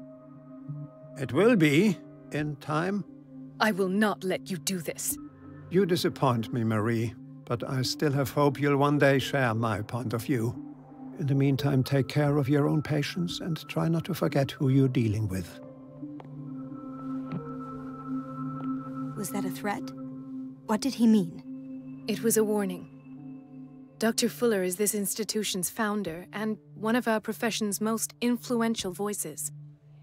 It will be, in time. I will not let you do this. You disappoint me, Marie, but I still have hope you'll one day share my point of view. In the meantime, take care of your own patients and try not to forget who you're dealing with. Was that a threat? What did he mean? It was a warning. Dr. Fuller is this institution's founder and one of our profession's most influential voices.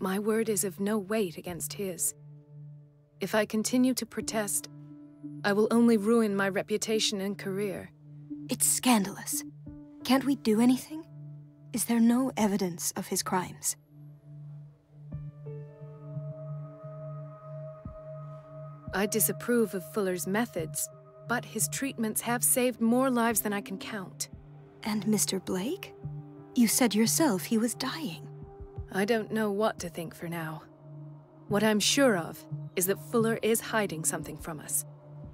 My word is of no weight against his. If I continue to protest, I will only ruin my reputation and career. It's scandalous. Can't we do anything? Is there no evidence of his crimes? I disapprove of Fuller's methods, but his treatments have saved more lives than I can count. And Mr. Blake? You said yourself he was dying. I don't know what to think for now. What I'm sure of is that Fuller is hiding something from us,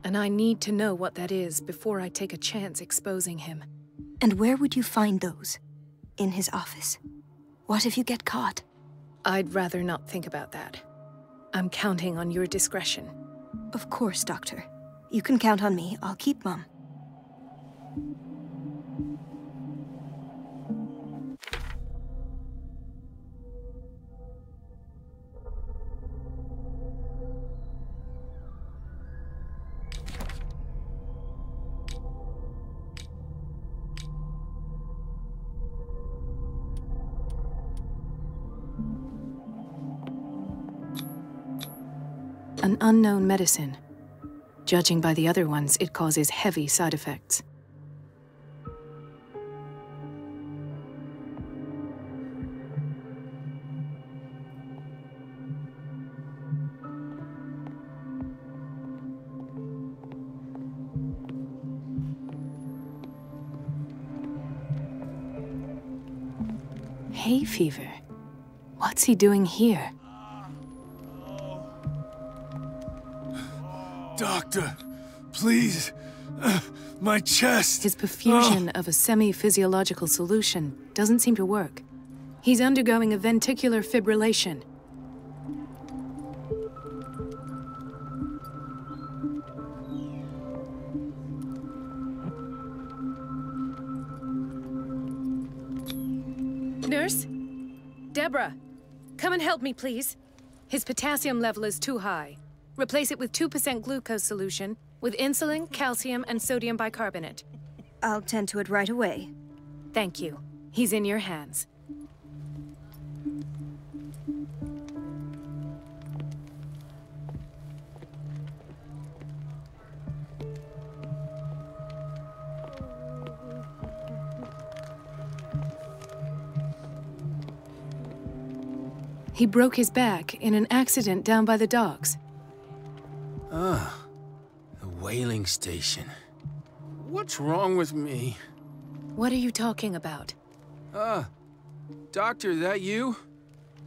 and I need to know what that is before I take a chance exposing him. And where would you find those? In his office? What if you get caught? I'd rather not think about that. I'm counting on your discretion. Of course, Doctor. You can count on me. I'll keep Mum. An unknown medicine. Judging by the other ones, it causes heavy side effects. Hay fever. What's he doing here? Doctor, please. My chest. His perfusion of a semi-physiological solution doesn't seem to work. He's undergoing a ventricular fibrillation. Nurse? Deborah, come and help me, please. His potassium level is too high. Replace it with 2% glucose solution with insulin, calcium, and sodium bicarbonate. I'll tend to it right away. Thank you. He's in your hands. He broke his back in an accident down by the docks. Ah, the whaling station. What's wrong with me? What are you talking about? Doctor, that you?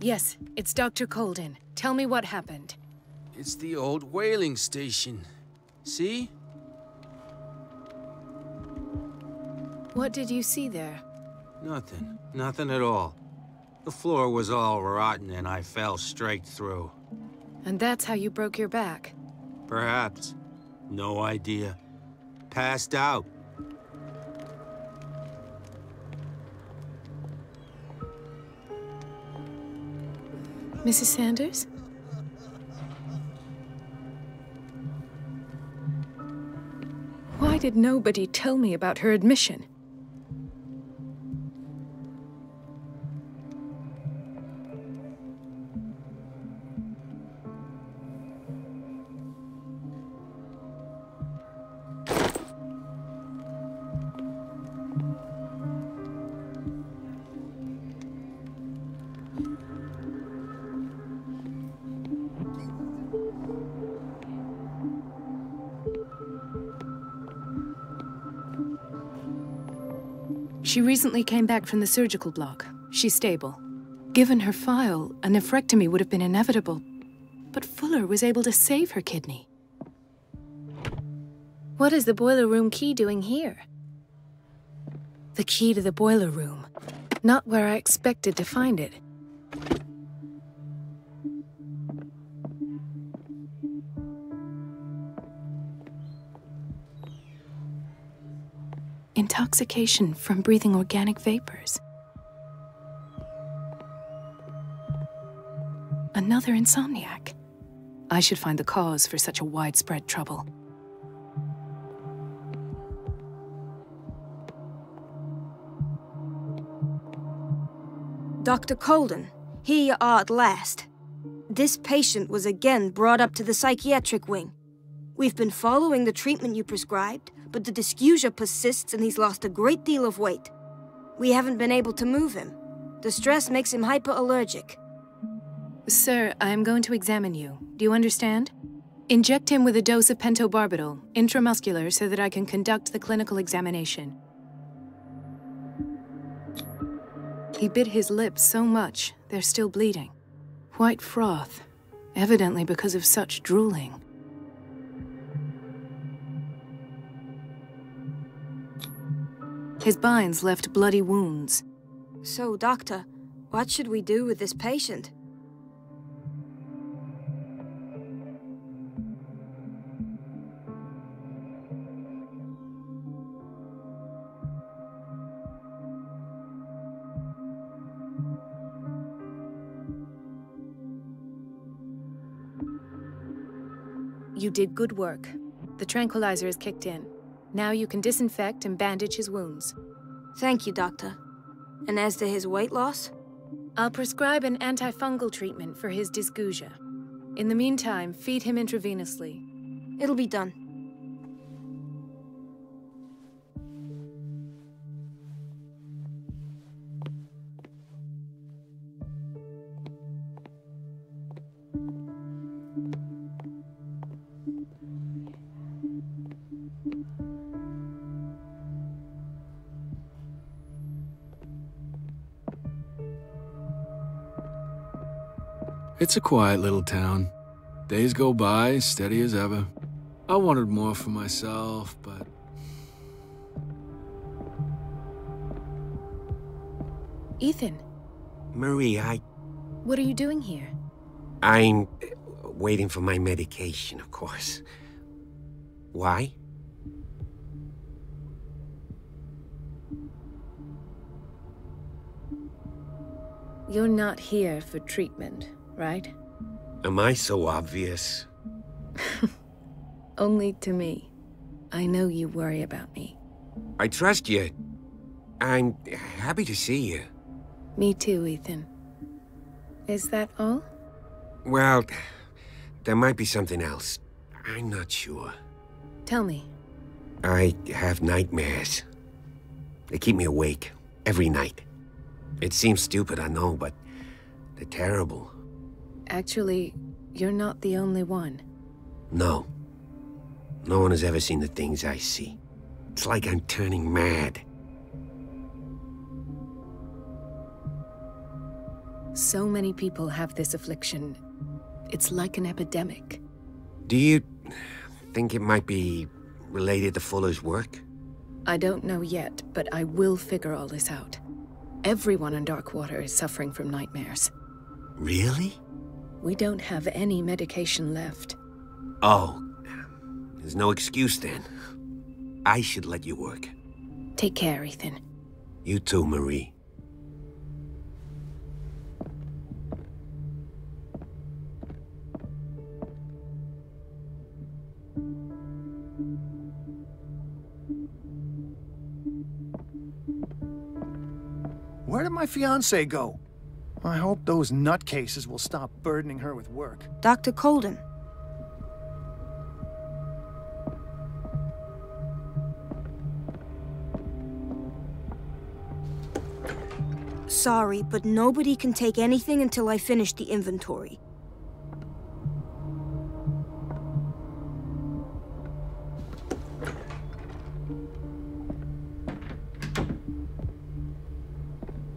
Yes, it's Dr. Colden. Tell me what happened. It's the old whaling station. See? What did you see there? Nothing. Nothing at all. The floor was all rotten and I fell straight through. And that's how you broke your back? Perhaps. No idea. Passed out. Mrs. Sanders? Why did nobody tell me about her admission? She recently came back from the surgical block. She's stable. Given her file, a nephrectomy would have been inevitable. But Fuller was able to save her kidney. What is the boiler room key doing here? The key to the boiler room. Not where I expected to find it. Intoxication from breathing organic vapors. Another insomniac. I should find the cause for such a widespread trouble. Dr. Colden, here you are at last. This patient was again brought up to the psychiatric wing. We've been following the treatment you prescribed, but the dysgeusia persists and he's lost a great deal of weight. We haven't been able to move him. The stress makes him hyperallergic. Sir, I am going to examine you. Do you understand? Inject him with a dose of pentobarbital, intramuscular, so that I can conduct the clinical examination. He bit his lips so much, they're still bleeding. White froth, evidently because of such drooling. His binds left bloody wounds. So, Doctor, what should we do with this patient? You did good work. The tranquilizer is kicked in. Now you can disinfect and bandage his wounds. Thank you, Doctor. And as to his weight loss? I'll prescribe an antifungal treatment for his dysgeusia. In the meantime, feed him intravenously. It'll be done. It's a quiet little town. Days go by, steady as ever. I wanted more for myself, but... Ethan. Marie, What are you doing here? I'm waiting for my medication, of course. Why? You're not here for treatment, right? Am I so obvious? Only to me. I know you worry about me. I trust you. I'm happy to see you. Me too, Ethan. Is that all? Well, there might be something else. I'm not sure. Tell me. I have nightmares. They keep me awake every night. It seems stupid, I know, but they're terrible. Actually, you're not the only one. No. No one has ever seen the things I see. It's like I'm turning mad. So many people have this affliction. It's like an epidemic. Do you think it might be related to Fuller's work? I don't know yet, but I will figure all this out. Everyone in Darkwater is suffering from nightmares. Really? We don't have any medication left. Oh, there's no excuse then. I should let you work. Take care, Ethan. You too, Marie. Where did my fiancée go? I hope those nutcases will stop burdening her with work. Dr. Colden. Sorry, but nobody can take anything until I finish the inventory.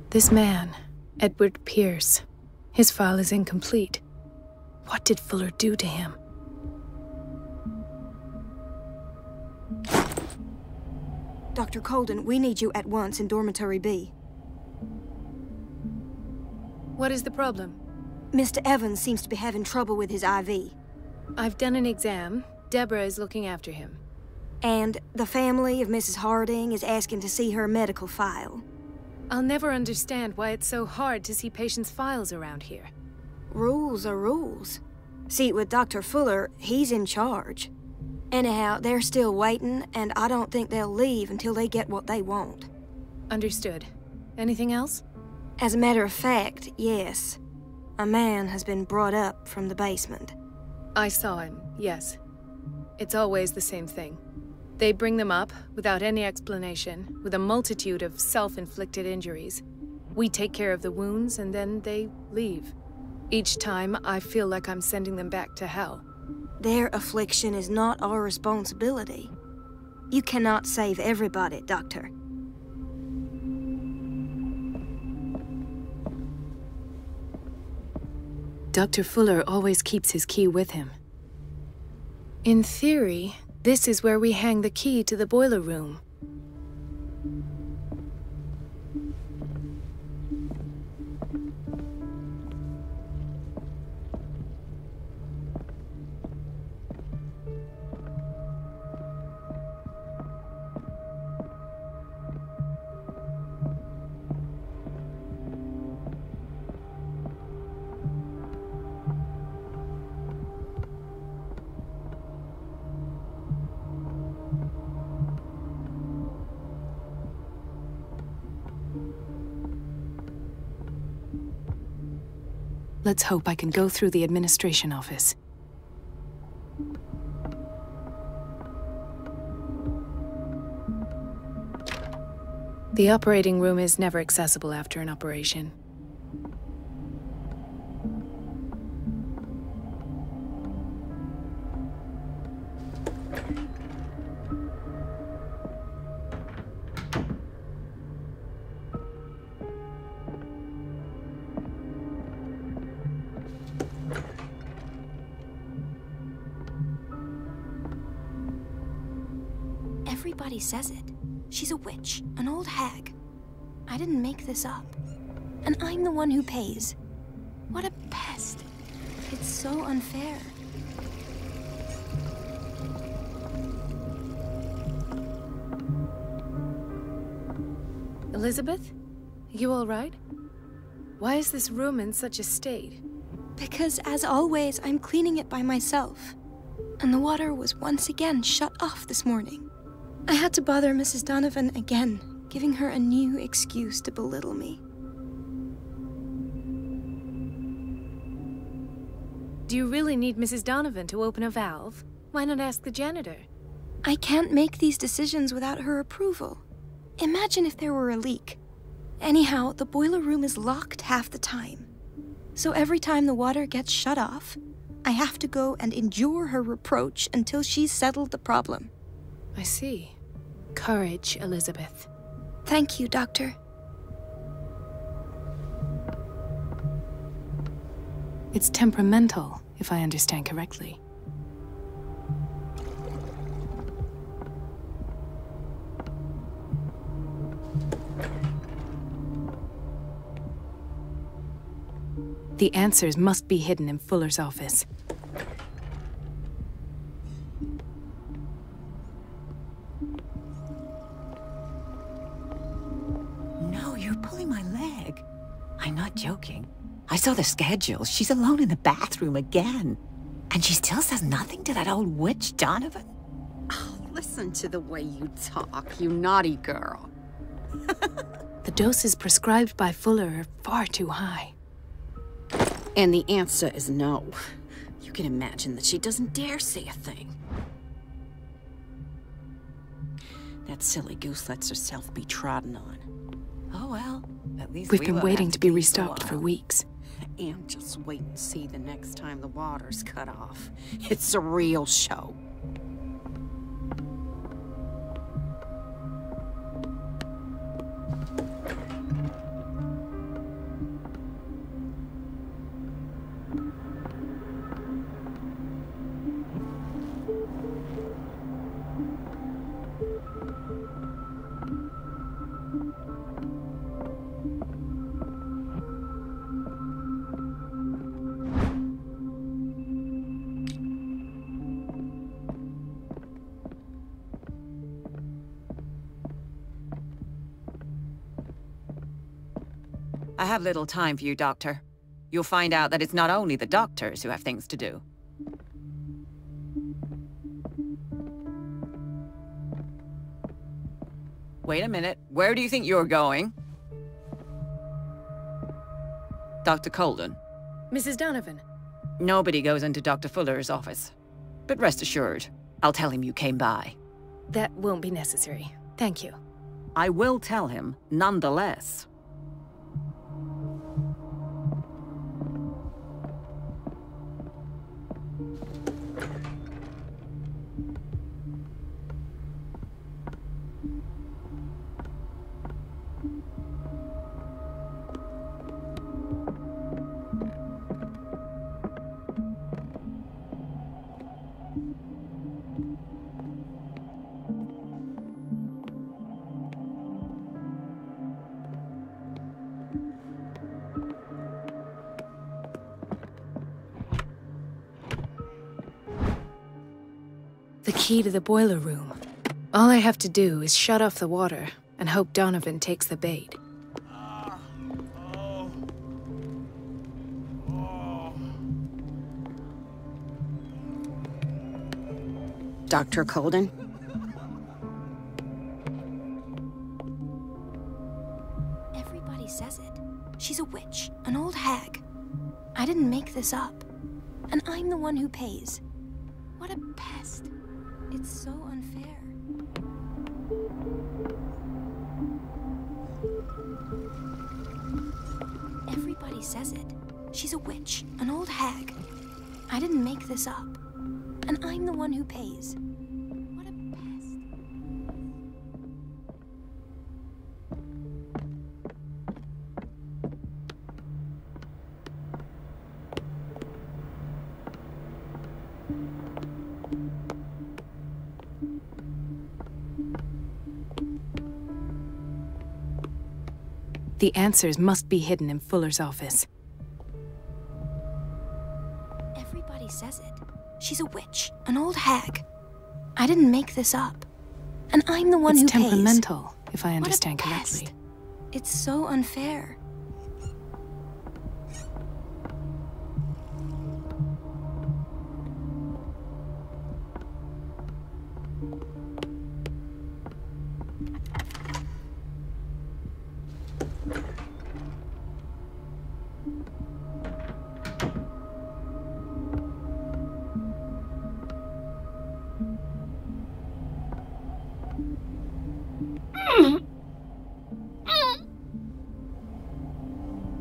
This man, Edward Pierce, his file is incomplete. What did Fuller do to him? Dr. Colden, we need you at once in Dormitory B. What is the problem? Mr. Evans seems to be having trouble with his IV. I've done an exam. Deborah is looking after him. And the family of Mrs. Harding is asking to see her medical file. I'll never understand why it's so hard to see patients' files around here. Rules are rules. See, with Dr. Fuller, he's in charge. Anyhow, they're still waiting, and I don't think they'll leave until they get what they want. Understood. Anything else? As a matter of fact, yes. A man has been brought up from the basement. I saw him, yes. It's always the same thing. They bring them up, without any explanation, with a multitude of self-inflicted injuries. We take care of the wounds, and then they leave. Each time, I feel like I'm sending them back to hell. Their affliction is not our responsibility. You cannot save everybody, Doctor. Dr. Fuller always keeps his key with him. In theory, this is where we hang the key to the boiler room. Let's hope I can go through the administration office. The operating room is never accessible after an operation. Everybody says it. She's a witch, an old hag. I didn't make this up. And I'm the one who pays. What a pest. It's so unfair. Elizabeth? You all right? Why is this room in such a state? Because, as always, I'm cleaning it by myself. And the water was once again shut off this morning. I had to bother Mrs. Donovan again, giving her a new excuse to belittle me. Do you really need Mrs. Donovan to open a valve? Why not ask the janitor? I can't make these decisions without her approval. Imagine if there were a leak. Anyhow, the boiler room is locked half the time. So every time the water gets shut off, I have to go and endure her reproach until she's settled the problem. I see. Courage, Elizabeth. Thank you, Doctor. It's temperamental, if I understand correctly. The answers must be hidden in Fuller's office. No, you're pulling my leg. I'm not joking. I saw the schedule. She's alone in the bathroom again. And she still says nothing to that old witch, Donovan. Oh, listen to the way you talk, you naughty girl. The doses prescribed by Fuller are far too high. And the answer is no. You can imagine that she doesn't dare say a thing. That silly goose lets herself be trodden on. Oh well, at least We've been waiting to be restocked for weeks. And just wait and see the next time the water's cut off. It's a real show. I have little time for you, Doctor. You'll find out that it's not only the doctors who have things to do. Wait a minute. Where do you think you're going? Dr. Colden. Mrs. Donovan. Nobody goes into Dr. Fuller's office. But rest assured, I'll tell him you came by. That won't be necessary. Thank you. I will tell him, nonetheless. The key to the boiler room. All I have to do is shut off the water and hope Donovan takes the bait. Dr. Colden? Everybody says it. She's a witch, an old hag. I didn't make this up. And I'm the one who pays. What a pest. It's so unfair. Everybody says it. She's a witch, an old hag. I didn't make this up. And I'm the one who pays. What a pest. The answers must be hidden in Fuller's office. Everybody says it. She's a witch, an old hag. I didn't make this up. And I'm the one who pays. It's temperamental, if I understand What a pest. correctly. It's so unfair.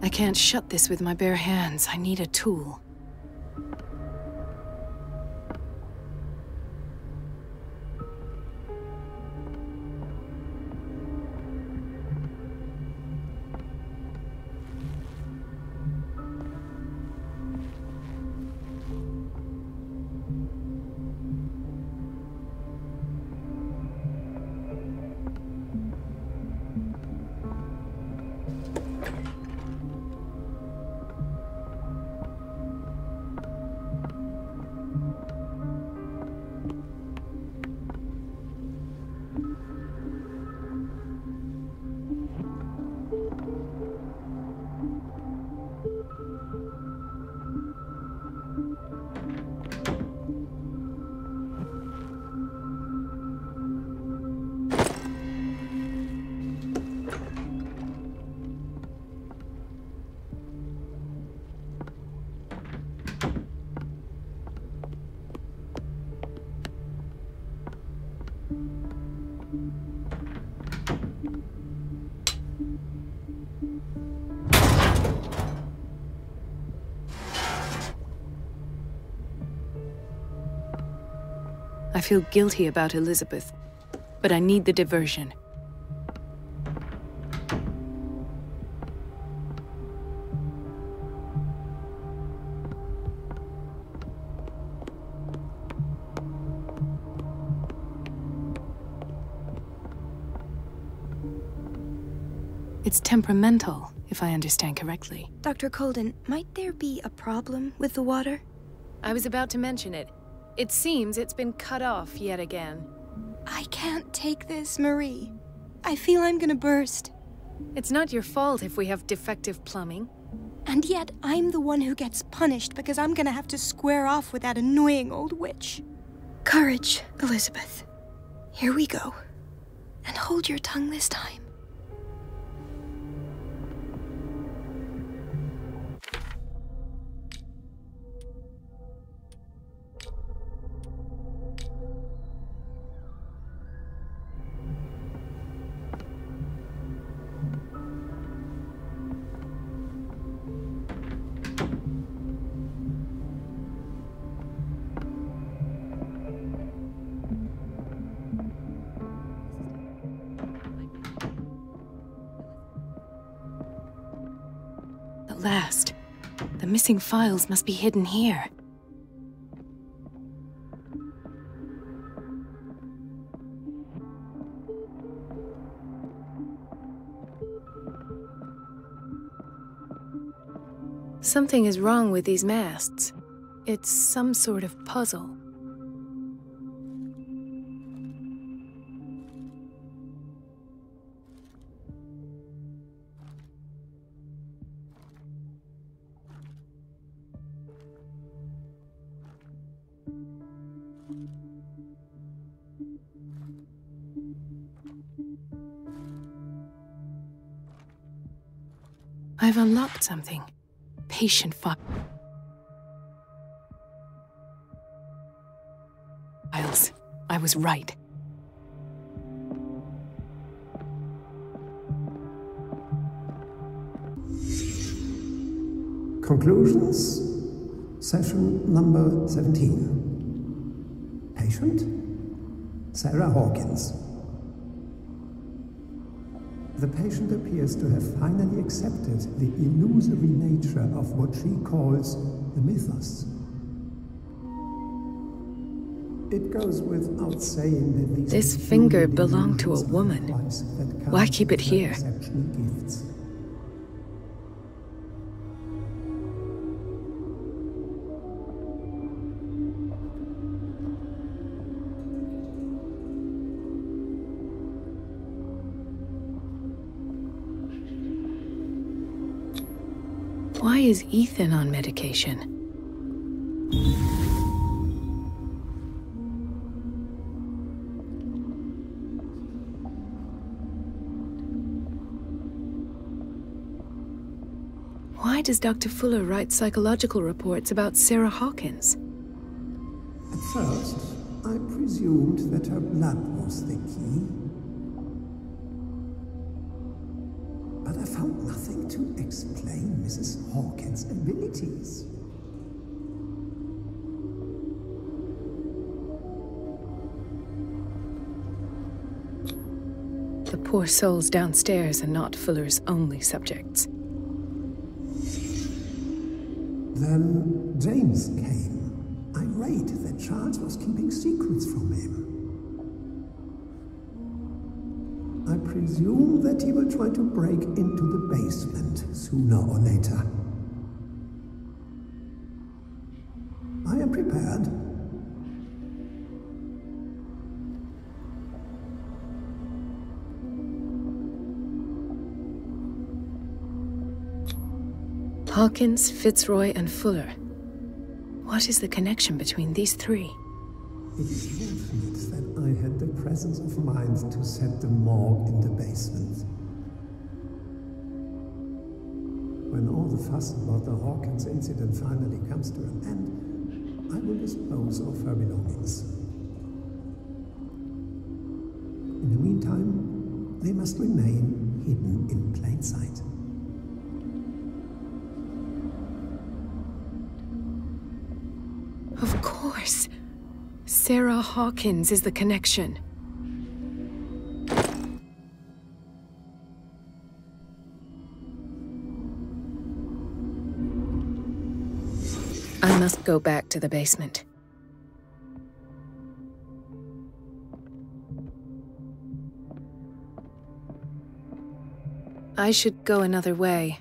I can't shut this with my bare hands. I need a tool. I feel guilty about Elizabeth, but I need the diversion. It's temperamental, if I understand correctly. Dr. Colden, might there be a problem with the water? I was about to mention it. It seems it's been cut off yet again. I can't take this, Marie. I feel I'm gonna burst. It's not your fault if we have defective plumbing. And yet, I'm the one who gets punished because I'm gonna have to square off with that annoying old witch. Courage, Elizabeth. Here we go. And hold your tongue this time. last. The missing files must be hidden here. Something is wrong with these masts. It's some sort of puzzle. I've unlocked something. Patient files. I was right. Conclusions. Session number 17. Patient? Sarah Hawkins. The patient appears to have finally accepted the illusory nature of what she calls the mythos. It goes without saying that this finger belonged to a woman. Why keep it here? Gifts. Why is Ethan on medication? Why does Dr. Fuller write psychological reports about Sarah Hawkins? At first, I presumed that her blood was the key. But I found nothing to explain Mrs. Hawkins' abilities. The poor souls downstairs are not Fuller's only subjects. Then James came, irate that Charles was keeping secrets from him. I presume that he will try to break into the basement sooner or later. I am prepared. Hawkins, Fitzroy, and Fuller. What is the connection between these three? It is fortunate that I had the presence of mind to set the morgue in the basement. When all the fuss about the Hawkins incident finally comes to an end, I will dispose of her belongings. In the meantime, they must remain hidden in plain sight. Of course. Sarah Hawkins is the connection. I must go back to the basement. I should go another way.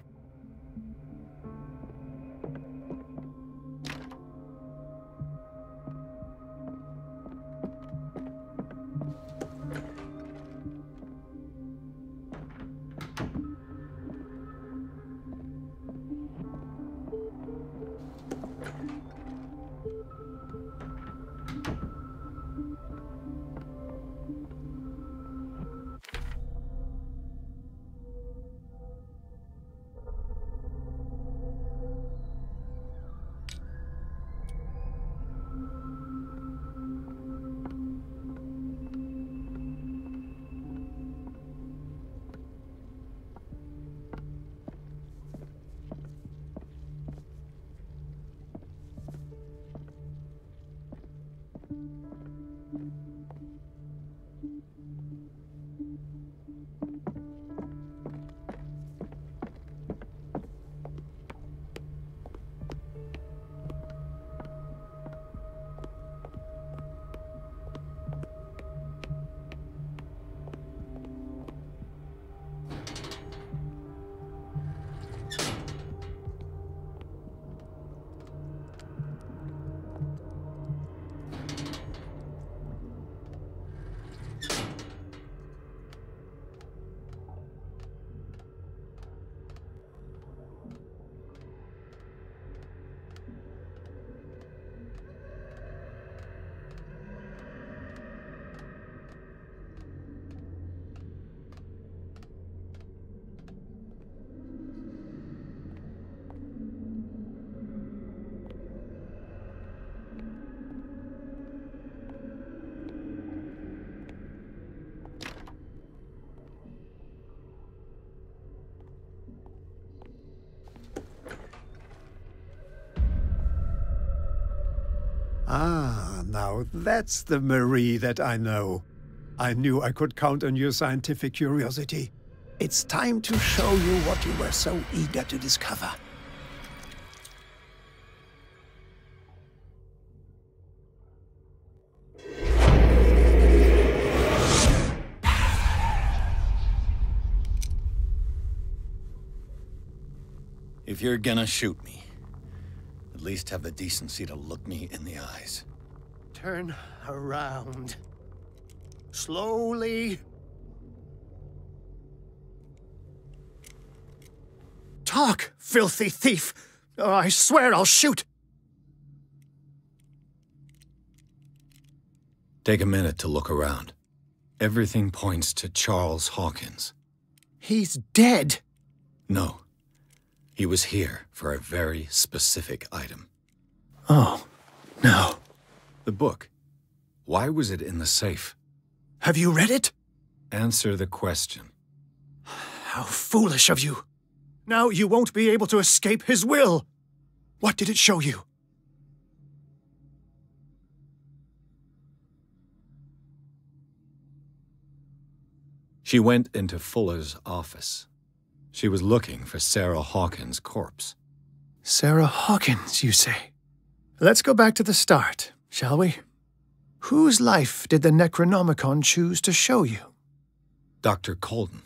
That's the Marie that I know. I knew I could count on your scientific curiosity. It's time to show you what you were so eager to discover. If you're gonna shoot me, at least have the decency to look me in the eyes. Turn around. Slowly. Talk, filthy thief! Oh, I swear I'll shoot! Take a minute to look around. Everything points to Charles Hawkins. He's dead! No. He was here for a very specific item. Oh, no. The book. Why was it in the safe? Have you read it? Answer the question. How foolish of you. Now you won't be able to escape his will. What did it show you? She went into Fuller's office. She was looking for Sarah Hawkins' corpse. Sarah Hawkins, you say? Let's go back to the start, shall we? Whose life did the Necronomicon choose to show you? Dr. Colden.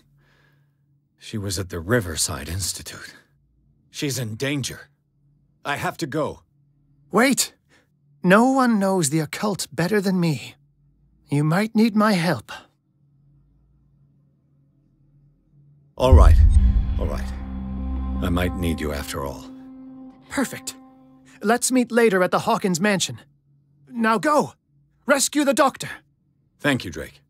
She was at the Riverside Institute. She's in danger. I have to go. Wait! No one knows the occult better than me. You might need my help. All right. All right. I might need you after all. Perfect. Let's meet later at the Hawkins mansion. Now go! Rescue the doctor! Thank you, Drake.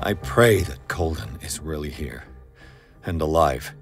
I pray that Colden is really here, and alive.